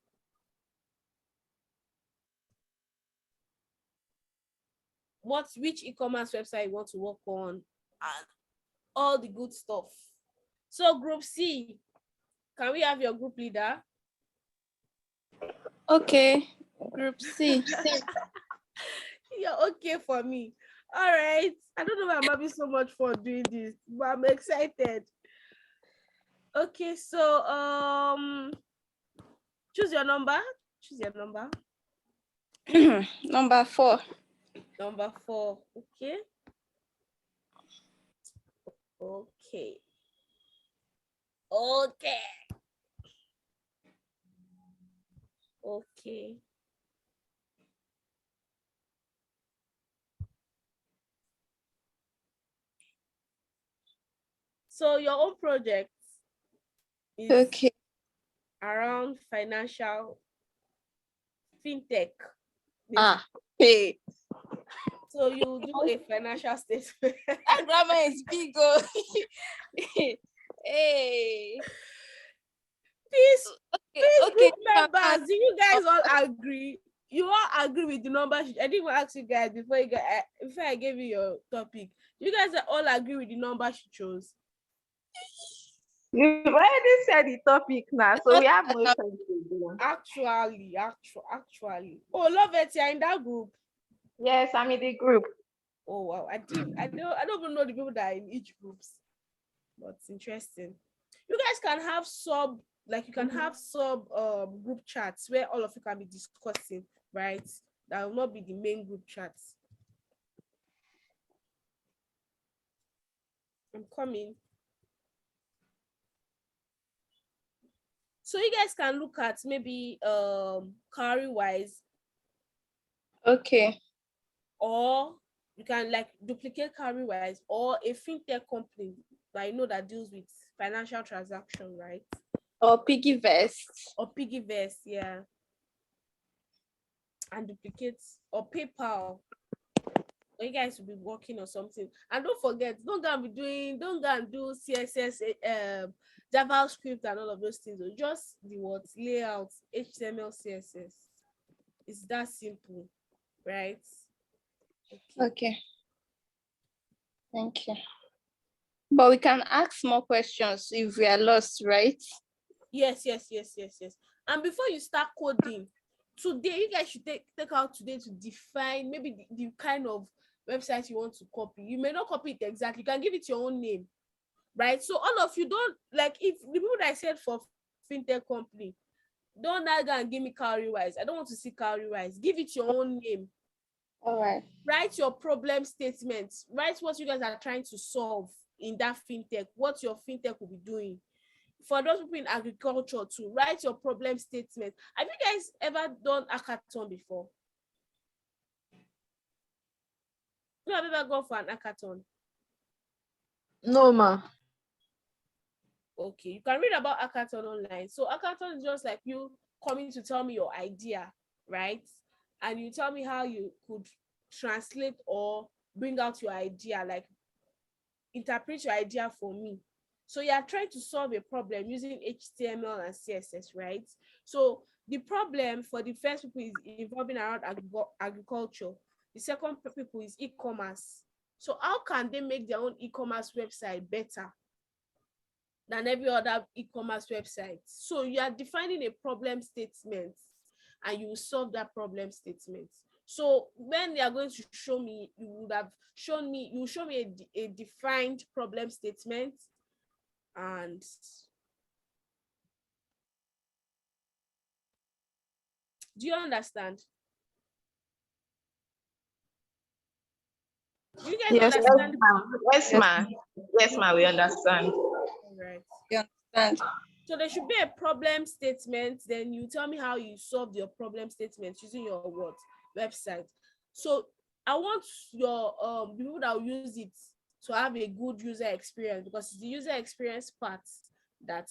Which e-commerce website you want to work on and all the good stuff. So group C, can we have your group leader? Okay, group C. You're okay for me. All right. I don't know why I'm having so much fun doing this, but I'm excited. Okay, so choose your number. Choose your number. Number 4. Number 4. Okay. Okay. Okay. Okay. So your own project is okay around financial fintech. Hey. So you do a financial statement. That grammar is big. Oh. Hey. Please, okay. group members, do you guys all agree? You all agree with the number? I didn't even ask you guys before I gave you your topic. You guys all agree with the number she chose? You've already said the topic now, so we have no choice to do. Actually. Oh, love it. You're in that group. Yes, I'm in the group. Oh wow, I don't even know the people that are in each groups, but it's interesting. You guys can have sub group chats where all of you can be discussing, right? That will not be the main group chats. I'm coming. So you guys can look at maybe career wise, Okay. Or you can like duplicate cowrywise or a fintech company that I know that deals with financial transaction, right? Or Piggyvest. Or Piggyvest, yeah. And duplicate or PayPal. Or you guys will be working on something. And don't forget, don't go and do CSS, JavaScript and all of those things. Just the what layout, HTML, CSS. It's that simple, right? Okay. Thank you. But we can ask more questions if we are lost, right? Yes. And before you start coding, today you guys should take out today to define maybe the kind of website you want to copy. You may not copy it exactly. You can give it your own name, right? So all of you don't like if the people that I said for fintech company, don't now go and give me cowrywise. I don't want to see cowrywise. Give it your own name. All right. Write your problem statement. Write what you guys are trying to solve in that fintech, what your fintech will be doing. For those people in agriculture too, write your problem statement. Have you guys ever done hackathon before? You have ever gone for an hackathon? No, ma. Okay, you can read about hackathon online. So hackathon is just like you coming to tell me your idea, right? And you tell me how you could translate or bring out your idea, like interpret your idea for me. So you are trying to solve a problem using HTML and CSS, right? So the problem for the first people is involving around agriculture. The second people is e-commerce. So how can they make their own e-commerce website better than every other e-commerce website? So you are defining a problem statement and you will solve that problem statement. So when they are going to show me, you show me a defined problem statement, and do you understand? Do you guys Yes, understand? yes, ma'am. Yes, ma'am, we understand. All right. You understand? So there should be a problem statement. Then you tell me how you solved your problem statement using your what website. So I want your people that will use it to have a good user experience, because it's the user experience part that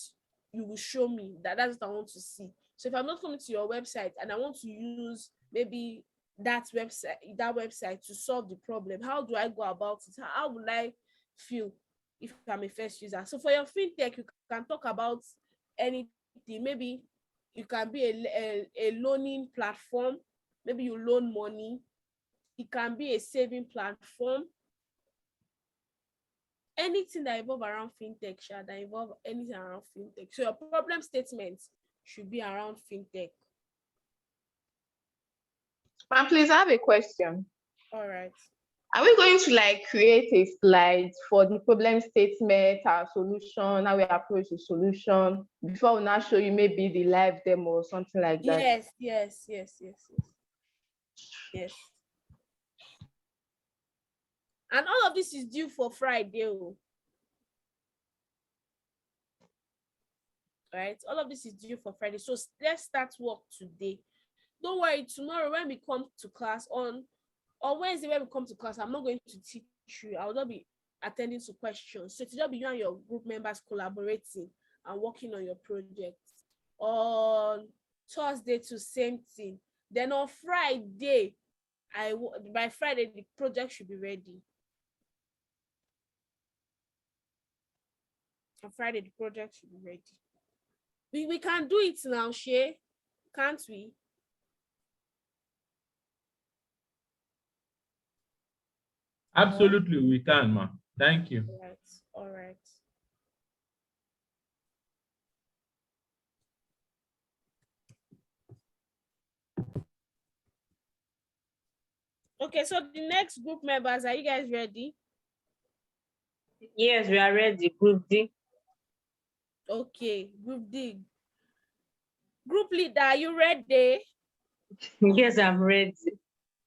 you will show me. That's what I want to see. So if I'm not coming to your website and I want to use maybe that website to solve the problem, how do I go about it? How will I feel if I'm a first user? So for your fintech, you can talk about anything. Maybe you can be a loaning platform. Maybe you loan money. It can be a saving platform. Anything that involve around fintech, that involve anything around fintech. So your problem statement should be around fintech. Ma'am, please, I have a question. All right. Are we going to like create a slide for the problem statement, our solution, how we approach the solution before we now show you maybe the live demo or something like that? Yes. And all of this is due for Friday. Right? All of this is due for Friday. So let's start work today. Don't worry, tomorrow when we come to class or Wednesday when we come to class, I'm not going to teach you. I will not be attending to questions. So it'll just be you and your group members collaborating and working on your project. On Thursday to same thing. Then on Friday, by Friday the project should be ready. On Friday the project should be ready. We can do it now, Shay, can't we? Absolutely, we can, ma. Thank you. All right. Okay, so the next group members, are you guys ready? Yes, we are ready. Group D. Okay, group D. Group leader, are you ready? Yes, I'm ready.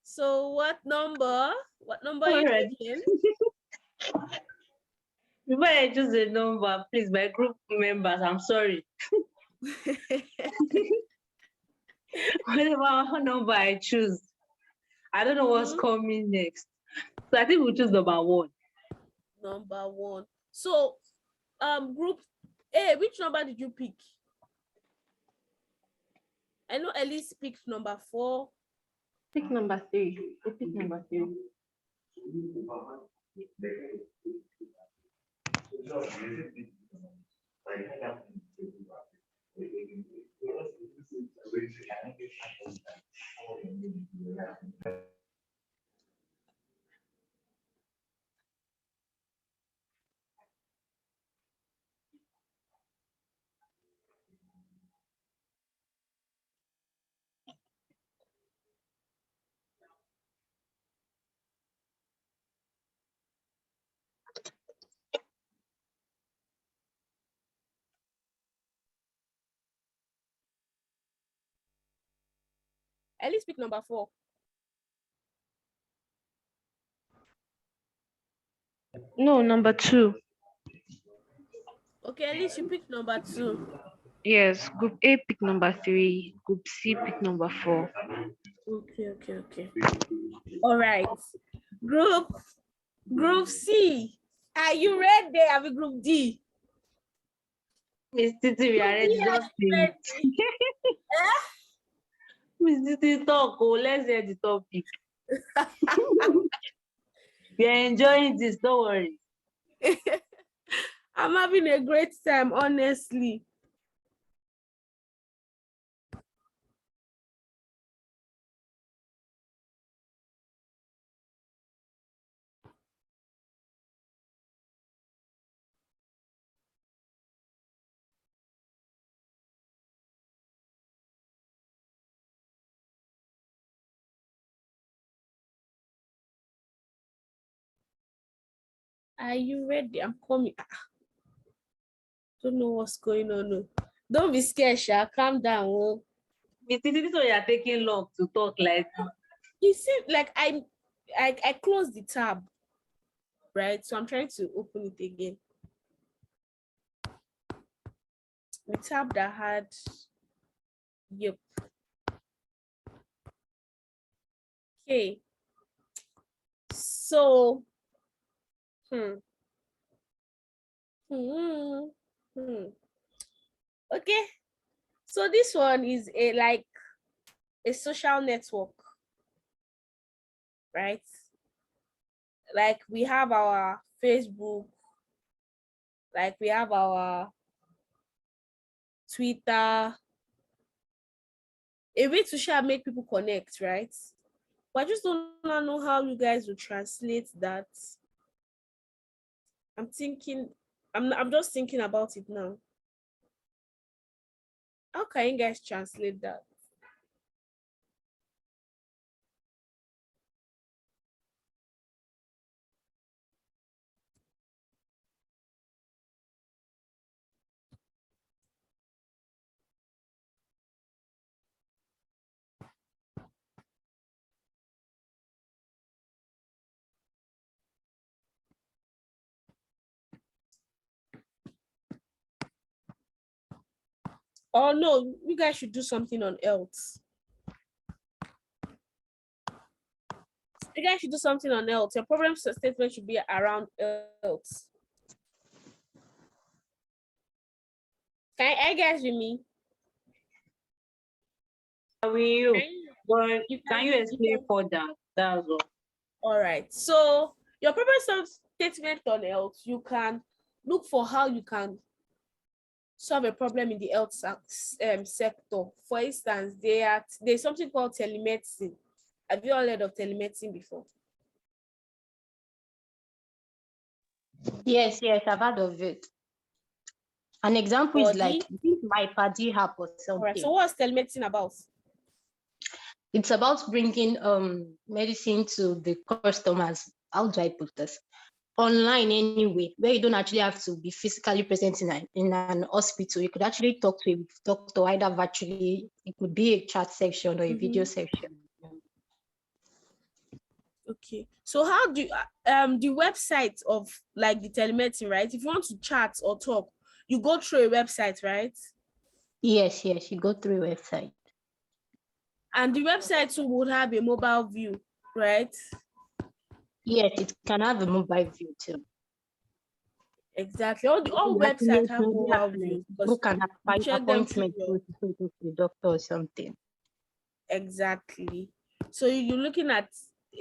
So what number? What number are you taking? Before I choose a number, please, my group members, I'm sorry. Whatever number I choose. I don't know what's coming next. So I think we'll choose number 1. Number 1. So, group A, which number did you pick? I know Elise picked number 4. Pick number 3. We'll pick number 3. Elise picked number 4. No, number 2. Okay, Elise, you picked number 2. Yes, group A pick number 3, group C pick number 4. Okay. All right. Group C. Are you ready? Have a group D? Miss Titi, we are ready. Just think. Miss Titi, talk. Oh, let's hear the topic. We are enjoying this. Don't worry. I'm having a great time, honestly. Are you ready? I'm coming. Don't know what's going on. No. Don't be scared, Sha. Calm down. Oh. Miss Titi, this one you are taking long to talk like. You see, like I closed the tab, right? So I'm trying to open it again. The tab that had, yep. Okay. So, Okay. So this one is a social network, right? Like we have our Facebook, like we have our Twitter, a way to share, make people connect, right? But I just don't know how you guys will translate that. I'm just thinking about it now. How can you guys translate that? Oh no, you guys should do something on else. You guys should do something on else. Your problem statement should be around else. Can you guys with me? Can you explain further? That's all. All right. So your problem statement on else, you can look for how you can solve a problem in the health sector. For instance, there's something called telemedicine. Have you all heard of telemedicine before? Yes, I've heard of it. An example is like my party app or something. All right. So what's telemedicine about? It's about bringing medicine to the customers. How do I put this? Online anyway, where you don't actually have to be physically present in an hospital. You could actually talk to a doctor either virtually. It could be a chat section or a video section. Okay. So how do the website of like the telemedicine, right? If you want to chat or talk, you go through a website, right? Yes, you go through a website. And the website too would have a mobile view. right? Yes, it can have a mobile view too. Exactly. All Like websites have maybe mobile views because people can you have check them through appointment your to the doctor or something. exactly. So you're looking at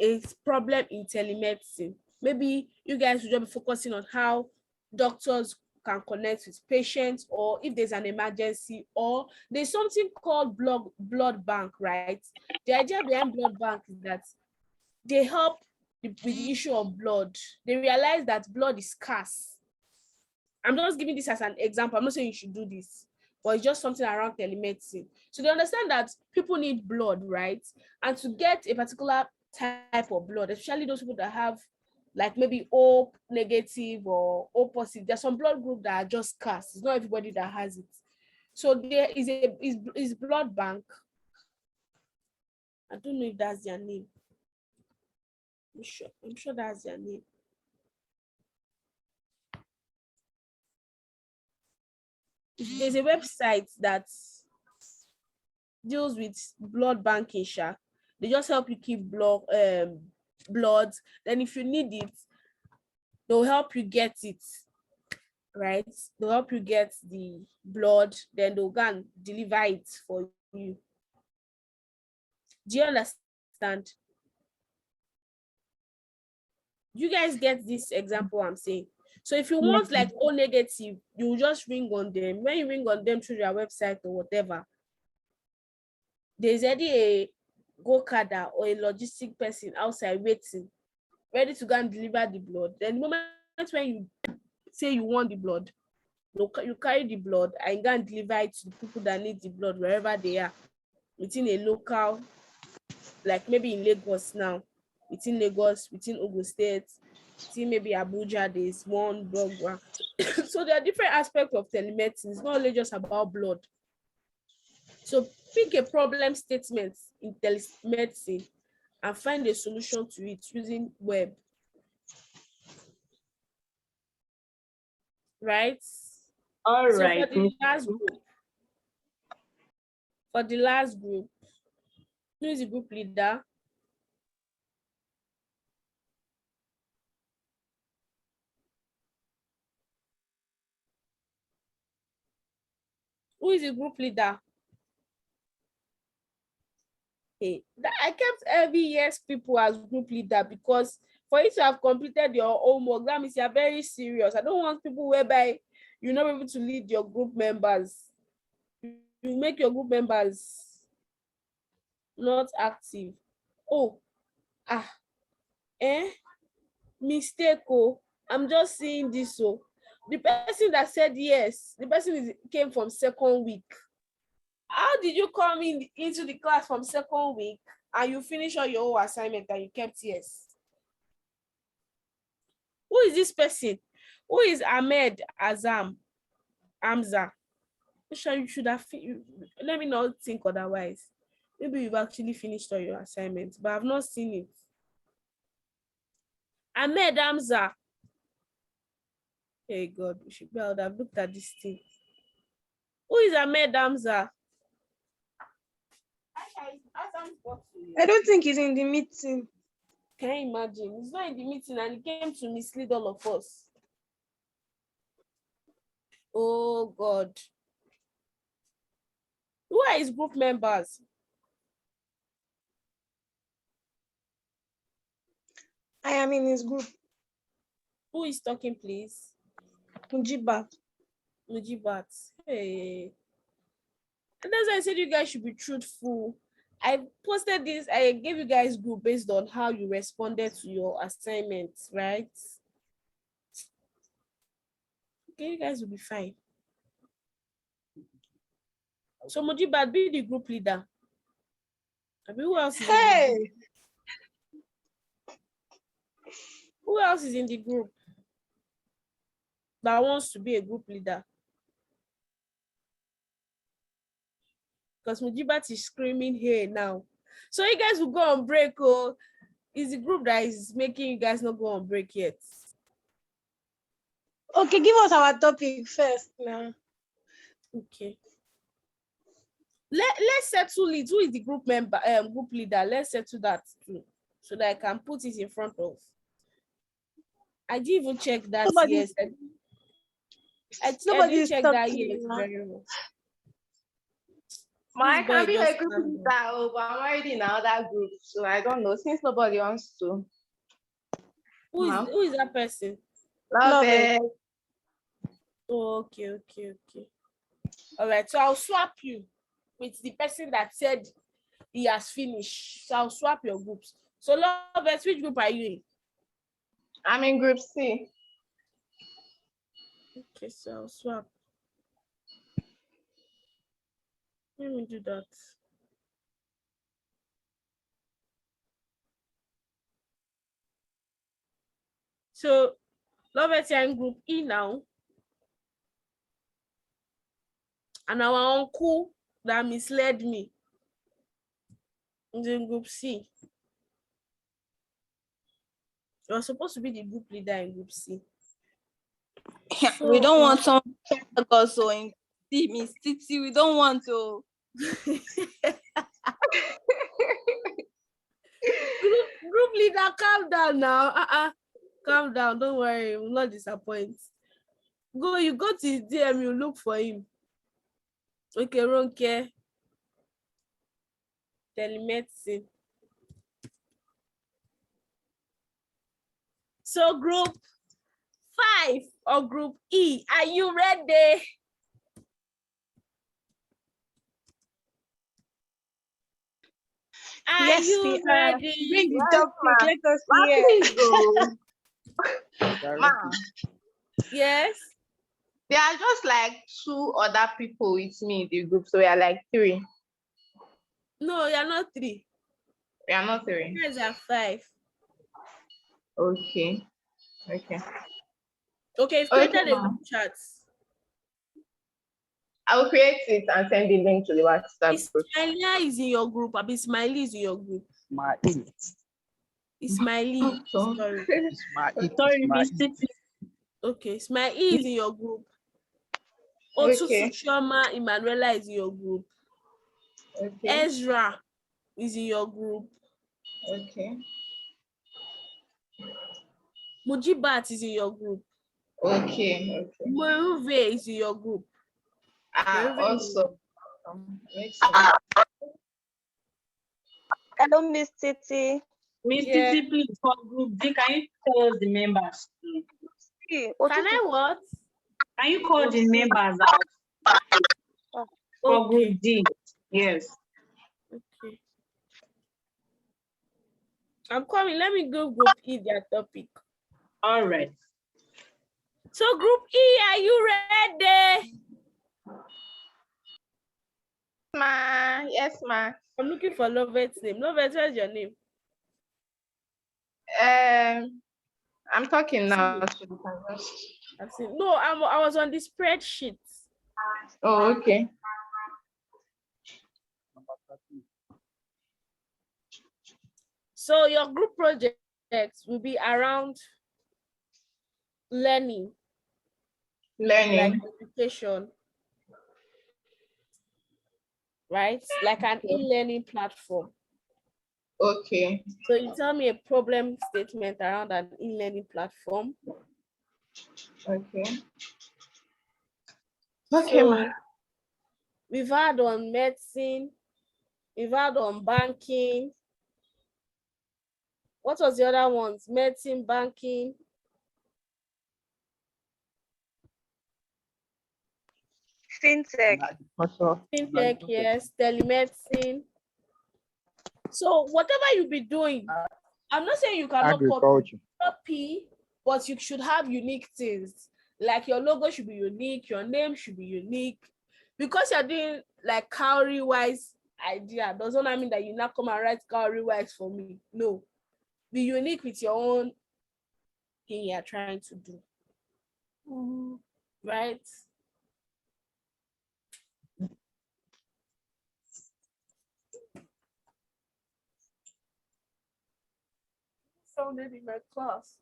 a problem in telemedicine. Maybe you guys should just be focusing on how doctors can connect with patients, or if there's an emergency, or there's something called blood bank, right? The idea behind blood bank is that they help with the issue of blood. They realize that blood is scarce. I'm just giving this as an example. I'm not saying you should do this, but it's just something around telemedicine. So they understand that people need blood, right? And to get a particular type of blood, especially those people that have like maybe O negative or O positive, there's some blood group that are just scarce. It's not everybody that has it. So there is blood bank. I don't know if that's their name. I'm sure that's their name. There's a website that deals with blood banking. They just help you keep blood. Then if you need it, they'll help you get it, right? They'll help you get the blood, then they'll go and deliver it for you. Do you understand? You guys get this example I'm saying? So if you want like O negative, you just ring on them. When you ring on them through their website or whatever, there's already a go-carder or a logistic person outside waiting, ready to go and deliver the blood. Then the moment when you say you want the blood, you carry the blood and go and deliver it to the people that need the blood wherever they are, within a local, like maybe in Lagos now, within Lagos, within Ogun State, within maybe Abuja, there's one blood bank. So there are different aspects of telemedicine. It's not only just about blood. So pick a problem statement in telemedicine and find a solution to it using web. Right? All So right. for the last group, who is the group leader? Who is the group leader? Hey, I kept every year's people as group leader because for you to have completed your homework, that means you're very serious. I don't want people whereby you're not able to lead your group members. You make your group members not active. Oh, mistake. Oh, I'm just seeing this. Oh, the person that said yes, the person came from second week. How did you come into the class from second week and you finish all your whole assignment and you kept yes? Who is this person? Who is Ahmed Hamza? You should have. Let me not think otherwise. Maybe you've actually finished all your assignments, but I've not seen it. Ahmed Hamza. Hey God, we should be able to have looked at this thing. Who is Ahmed Hamza? I don't think he's in the meeting. Can you imagine? He's not in the meeting and he came to mislead all of us. Oh God. Who are his group members? I am in his group. Who is talking, please? Mujibat. Hey. And that's why I said you guys should be truthful. I posted this, I gave you guys group based on how you responded to your assignments, right? Okay, you guys will be fine. So Mujibat, be the group leader. Who else is in the group? Who else is in the group that wants to be a group leader? Because Mujibat is screaming here now. So you guys will go on break. Oh, is the group that is making you guys not go on break yet? Okay, give us our topic first now. Okay. Let's settle it. Who is the group member, group leader? Let's settle that too. so that I can put it in front of. I didn't even check that Somebody, yes. I somebody didn't is check that talking yet now. very well. I This can boy be just a group calm down. leader, but I'm already in another group, so I don't know. Since nobody wants to. Who is that person? Love it. it. Oh, okay. All right, so I'll swap you with the person that said he has finished. So I'll swap your groups. So Lovett, which group are you in? I'm in group C. Okay, so I'll swap. Let me do that. So Lovett, you're in group E now. And our uncle that misled me is in group C. You're supposed to be the group leader in group C. We don't want some also in Miss Titi. We don't want to. Group leader, calm down now. Calm down. Don't worry. We'll not disappoint. You go to his DM, you look for him. Okay, Ronke. Telemedicine. So group 5 or group E, are you ready? Are Yes, you we are. ready? Bring the Yes, topic. Let us Ma, hear. please go. Ma, Yes. there are just like 2 other people with me in the group, so we are like 3. No, you're not 3. We are not 3. You guys are 5. Okay. Okay, you've created a group chat. I will create it and send the link to the WhatsApp group. Ismailia is in your group. Abi Smiley is in your group. Ismaili. Sorry. Sorry, Miss Titi. Okay, Smiley is in your group. Otutu Chioma Emanuela is in your group. Okay. Ezra is in your group. Okay. Mujibat is in your group. Okay. Moruve is in your group. Also. Hello, Miss Titi. Miss Titi, please, for group D, can you tell us the members? Can I what? Can you call the members out? For group D, yes. Okay. I'm coming. Let me go group E, their topic. All right. So group E, are you ready? Ma, yes, ma. I'm looking for Lovet's name. Lovett, what's your name? I'm talking now. I've seen. No, I was on the spreadsheet. Oh, okay. So your group projects will be around learning. Like education. Right? Like an e-learning platform. Okay. So you tell me a problem statement around an e-learning platform. Okay. So we've had on medicine, we've had on banking. What was the other ones? Medicine, banking. Fintech. Fintech, yes, telemedicine. So whatever you be doing, I'm not saying you cannot copy, but you should have unique things. Like your logo should be unique, your name should be unique. Because you're doing like cowrie-wise idea, doesn't mean that you now come and write cowrie-wise for me. No. Be unique with your own thing you're trying to do. Right? Sounded in my class.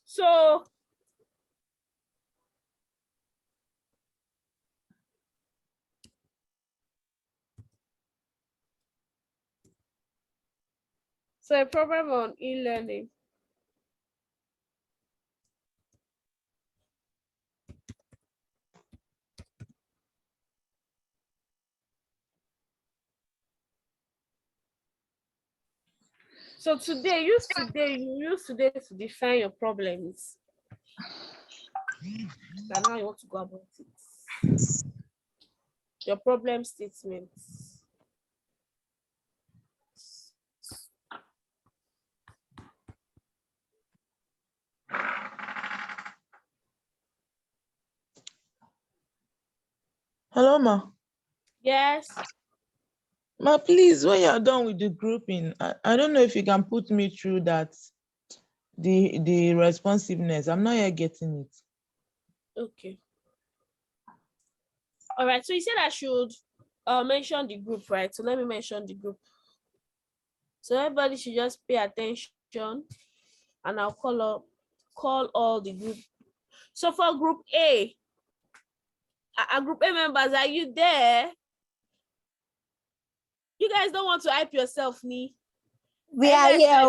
So So a problem on e-learning. So you use today to define your problems. And now you want to go about it. Your problem statements. Hello, ma. Yes. Ma, please, when you're done with the grouping, I don't know if you can put me through that, the responsiveness. I'm not yet getting it. Okay. All right. So you said I should mention the group, right? So let me mention the group. So everybody should just pay attention, and I'll call all the group. So for group A, group A members, are you there? You guys don't want to hype yourself, me. We are here.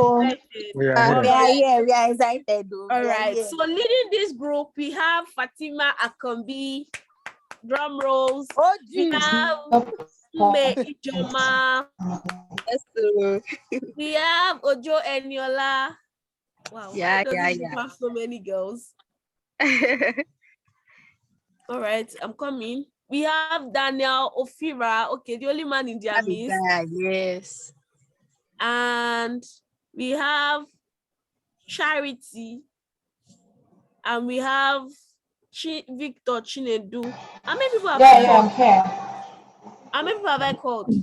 We are here. We are here. We are excited. All right. So leading this group, we have Fatima Akambi. Drum rolls. Oh, we have Ume Ijoma. We have Ojo Eniola. Wow. Yeah, Why does yeah. it have so many girls? All right, I'm coming. We have Daniel Ofira. Okay, the only man in their midst. Yes. And we have Charity. And we have Victor Chinedu. How many people have I called? How many people have I called?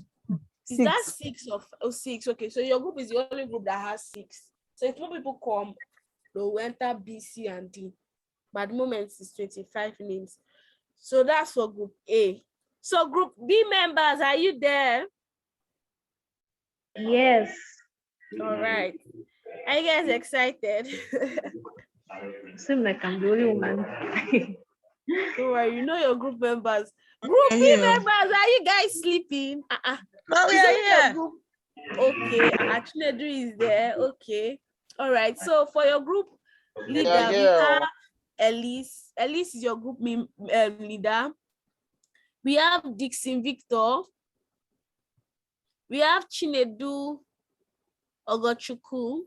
Is that 6 of 6? Okay, so your group is the only group that has 6. So if more people come, they'll enter B, C, and D. But at the moment, it's 25 names. So that's for group A. So group B members, are you there? Yes. All right. Are you guys excited? Seem like I'm the only woman. Don't worry, you know your group members. Group B members, are you guys sleeping? No, we are here. Okay, Chinedu is there. Okay. All right. So for your group leader, we have Elise. Elise is your group leader. We have Dixon Victor. We have Chinedu Ogochukwu.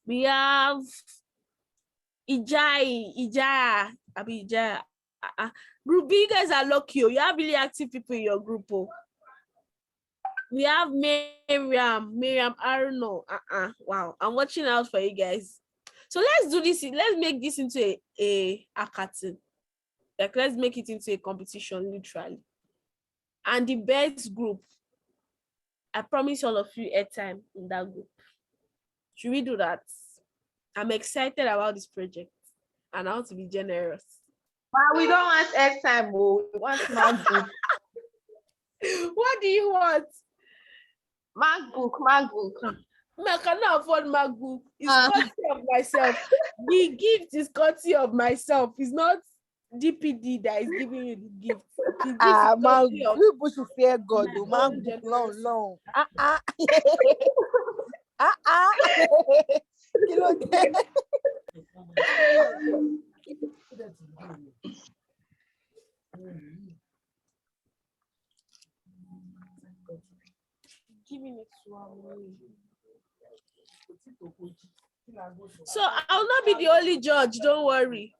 We have Ijaya. Group B, you guys are lucky. You have really active people in your group. We have Miriam Arno. Wow, I'm watching out for you guys. So let's do this. Let's make this into a hackathon. Like, let's make it into a competition, literally. And the best group, I promise all of you airtime in that group. Should we do that? I'm excited about this project, and I want to be generous. But we don't want airtime. We want MacBook. What do you want? MacBook. I cannot afford MacBook. It's courtesy of myself. The gift is courtesy of myself. It's not DPD that is giving you the gift. Man, people should fear God. Man, long. You know. So I will not be the only judge, don't worry.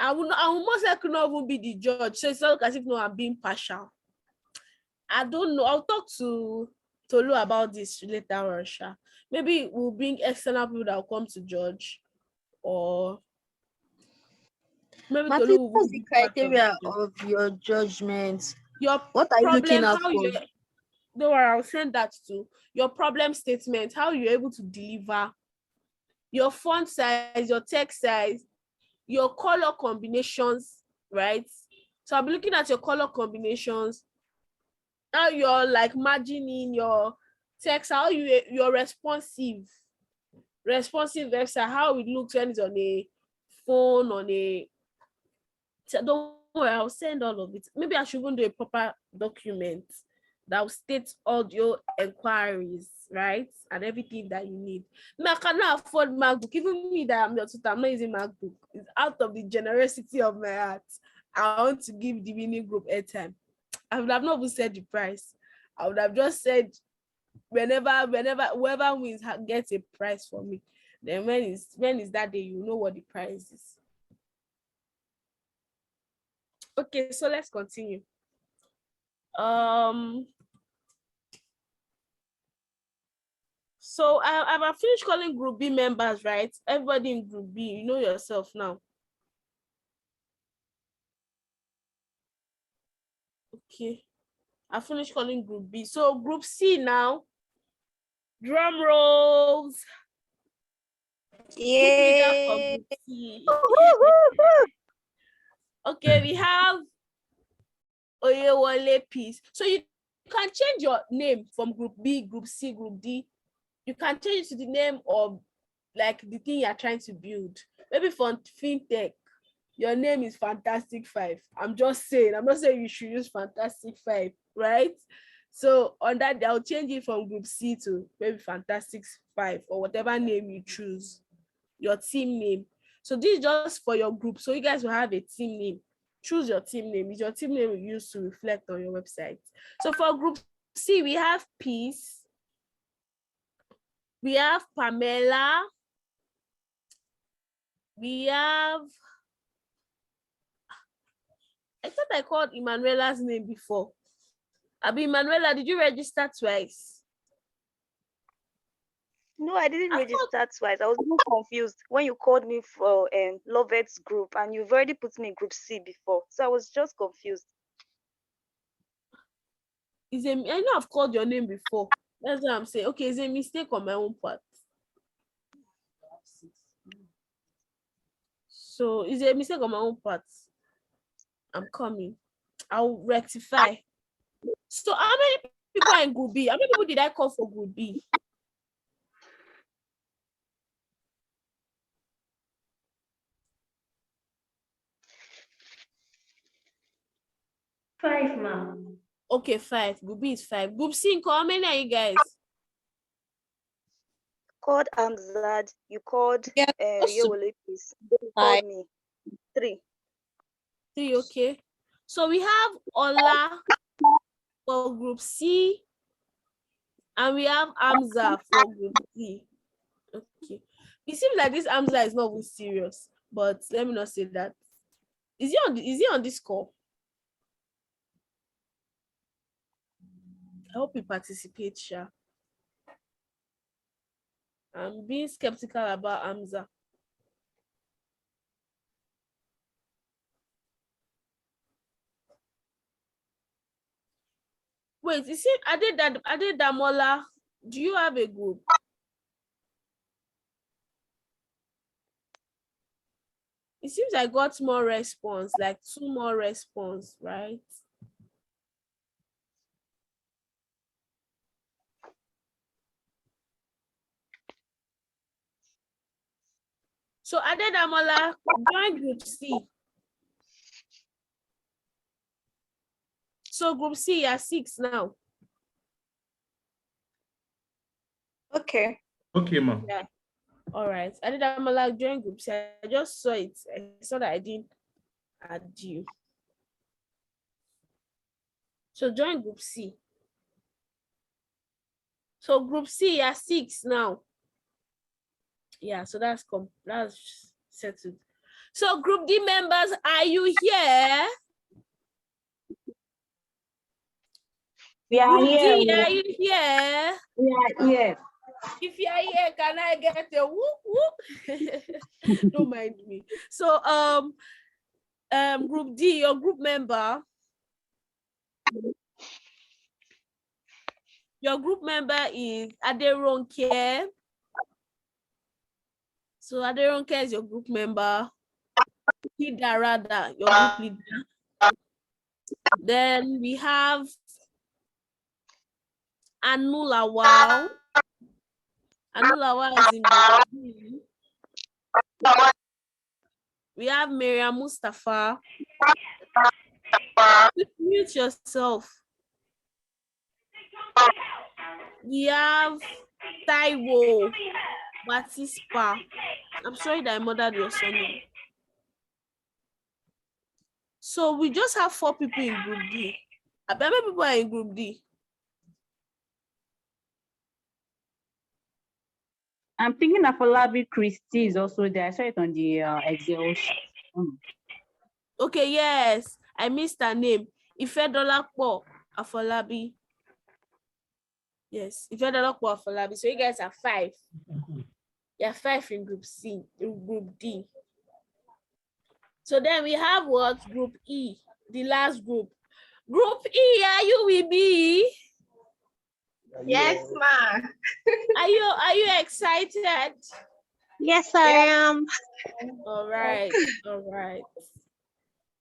I will most likely not even be the judge. So it's not as if no, I'm being partial. I don't know. I'll talk to Tolu about this later on, Sha. Maybe we'll bring external people that will come to judge, or maybe Martin, Tolu will what's be the part of criteria it. of your judgment? Your What are you looking problem, at how for? don't worry, I'll send that to your problem statement, how you're able to deliver, your font size, your text size, your color combinations, right? So I'll be looking at your color combinations, how you're like margining your text, how you're responsive website, how it looks when it's on a phone, so don't worry, I'll send all of it. Maybe I should even do a proper document that will state all your inquiries. right? And everything that you need. Now, I cannot afford MacBook. Even me that I'm your tutor, I'm not using MacBook. It's out of the generosity of my heart. I want to give the winning group airtime. I would have not even said the price. I would have just said whenever whoever wins gets a prize for me. Then when is that day, you know what the prize is. Okay, so let's continue. So I've finished calling group B members, right? Everybody in group B, you know yourself now. Okay, I finished calling group B. So group C now. Drum rolls. Yay. Group C. Okay, we have Oyewole Peace. So you can change your name from group B, group C, group D. You can change it to the name of like the thing you're trying to build. Maybe for fintech, your name is Fantastic 5. I'm just saying, I'm not saying you should use Fantastic 5, right? So on that, I'll change it from group C to maybe Fantastic 5 or whatever name you choose, your team name. So this is just for your group. So you guys will have a team name. Choose your team name. Is your team name used to reflect on your website? So for group C, we have Peace. We have Pamela. We have, I thought I called Emanuela's name before. Emanuela, did you register twice? No, I didn't register twice. I was even confused when you called me for Lovet's group, and you've already put me in group C before. So I was just confused. I know I've called your name before. That's what I'm saying. Okay, it's a mistake on my own part. So it's a mistake on my own part. I'm coming. I'll rectify. So how many people are in group B? How many people did I call for group B? Five, ma'am. Okay, 5. Group B is 5. Group C, how many are you guys? Called Amzad, you called Yewole Peace. You Hi. called me. 3. 3, okay. So we have Ola for group C, and we have Amza for group D. Okay. It seems like this Amza is not even serious, but let me not say that. Is he on this call? I hope he participates, Sha. I'm being skeptical about Amza. Wait, is it Ade Damola? Do you have a group? It seems I got more response, like 2 more response, right? So Ade Damola, join group C. So group C, you're 6 now. Okay. Okay, ma'am. Yeah. All right. Ade Damola, join group C. I just saw it. I saw that I didn't add you. So join group C. So group C, you're 6 now. Yeah, so that's settled. So group D members, are you here? We are Group here. D, are you here? We are here. If you are here, can I get a whoop whoop? Don't mind me. So group D, your group member. Your group member is Aderonke. So Aderonke is your group member. Hidarada, your group leader. Then we have Anulawal. Anulawal is in group D. We have Miriam Mustafa. Mute yourself. We have Taiwo, Batispa. I'm sorry that I murdered your surname. So we just have 4 people in group D. How many people are in group D? I'm thinking that Falabi Christie is also there. I saw it on the Excel sheet. Okay, yes. I missed her name. Ifedolapo Afolabi. Yes, Ifedolapo Afolabi. So you guys are 5. You're 5 in group C, in group D. So then we have what? Group E, the last group. Group E, are you with me? Yes, ma. Are you excited? Yes, I am. All right, all right.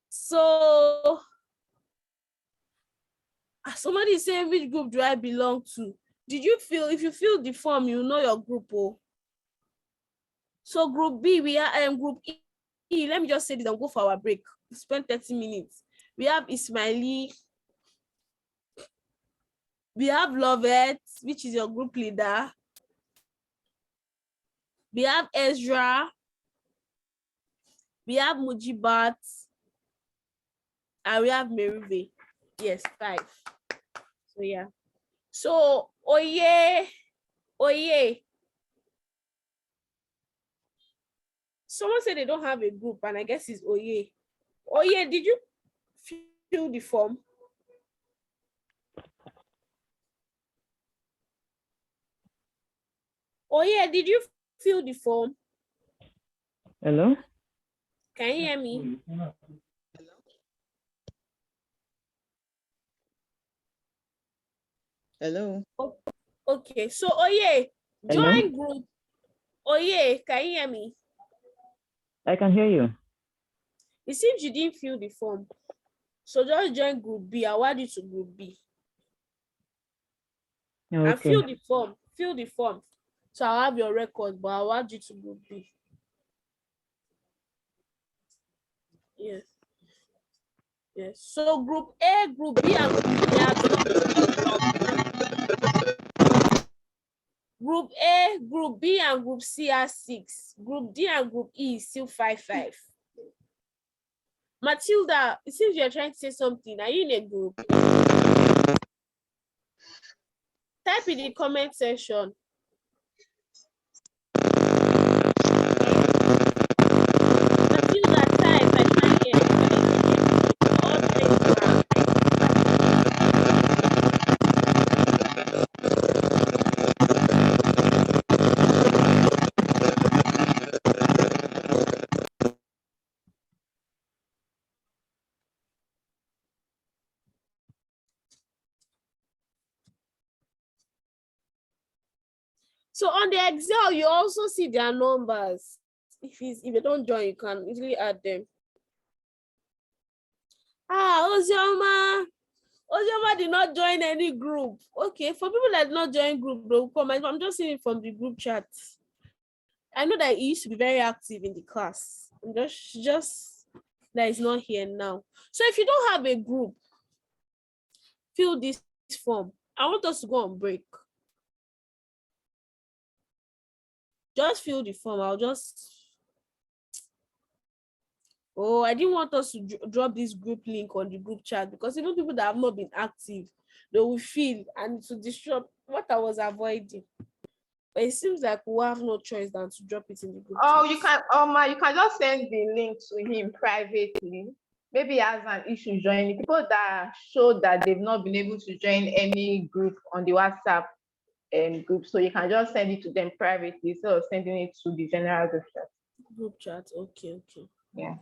So somebody is saying, which group do I belong to? Did you feel, if you fill the form, you know your group? Oh. So group B, we are group E. Let me just say this and go for our break. We spent 30 minutes. We have Ismaili. We have Lovett, which is your group leader. We have Ezra. We have Mujibat. And we have Merive. Yes, 5. So yeah. So Oye. Someone said they don't have a group, and I guess it's Oye. Oye, did you fill the form? Oye, did you fill the form? Hello? Can you hear me? Hello? Okay, so Oye, Hello? join group. Oye, can you hear me? I can hear you. It seems you didn't fill the form. So just join group B. I'll add you to group B. And Okay. fill the form. Fill the form. So I'll have your record, but I'll add you to group B. Yes. Yes. So group A, group B, and group C are Group A, group B, and group C are 6. Group D and group E is still 5. Matilda, it seems you're trying to say something. Are you in a group? Type in the comment section. Matilda, type. I can't hear. All thanks, so on the Excel, you also see their numbers. If you don't join, you can easily add them. Ozioma did not join any group. Okay, for people that did not join group, they'll come. I'm just seeing it from the group chat. I know that he used to be very active in the class. Just that he's not here now. So if you don't have a group, fill this form. I want us to go on break. Just fill the form. I didn't want us to drop this group link on the group chat because even people that have not been active, they will feel and to disrupt what I was avoiding. But it seems like we'll have no choice than to drop it in the group Oh, chat. you can just send the link to him privately. Maybe he has an issue joining. People that show that they've not been able to join any group on the WhatsApp group, so you can just send it to them privately instead of sending it to the general group chat. Group chat, okay. Yeah.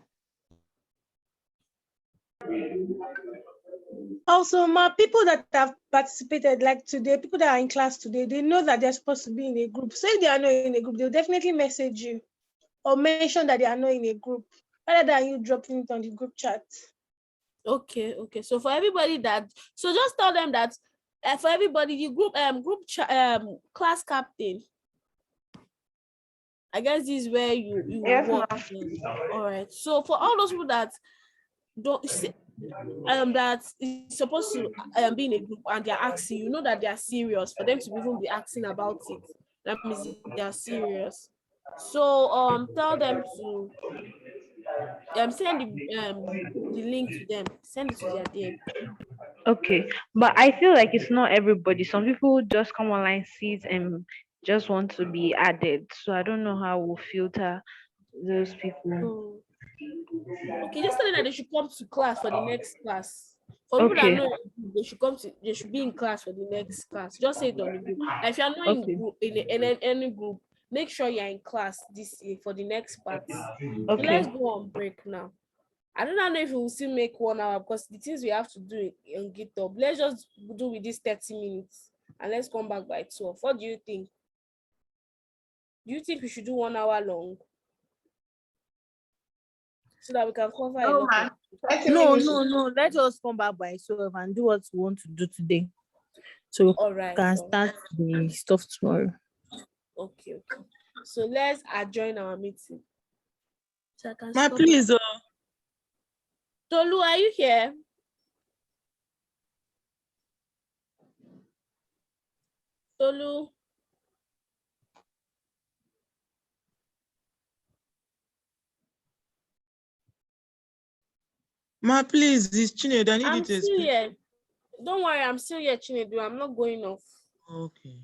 Also, people that have participated, like today, people that are in class today, they know that they're supposed to be in a group. So if they are not in a group, they'll definitely message you or mention that they are not in a group, rather than you dropping it on the group chat. Okay. So for everybody so just tell them that for everybody, the group class captain. I guess this is where you Yes, work. ma'am. All right. So for all those people that that is supposed to be in a group and they're asking, you know that they are serious for them to even be asking about it. That means they are serious. So tell them to send the link to them, send it to their DM. Okay, but I feel like it's not everybody. Some people just come online, see it, and just want to be added. So I don't know how we'll filter those people. Mm. Okay, just tell them that they should come to class for the next class. For people that Okay, know they should be in class for the next class. Just say it on the group. Like if you're not in okay, group in any group, make sure you're in class this year for the next part. So let's okay. go on break now. I don't know if we will still make 1 hour because the things we have to do in GitHub. Let's just do with this 30 minutes and let's come back by 12. What do you think? Do you think we should do 1 hour long so that we can cover a No, lot of man. 30 No, minutes. no, no. Let us come back by 12 and do what we want to do today. So we all right. can start the stuff tomorrow. Okay. So let's adjourn our meeting. So I can Ma, stop. please, Tolu, are you here? Tolu. Ma, please, this Chinedu, I need you I'm to still explain. here. Don't worry, I'm still here, Chinedu. I'm not going off. Okay.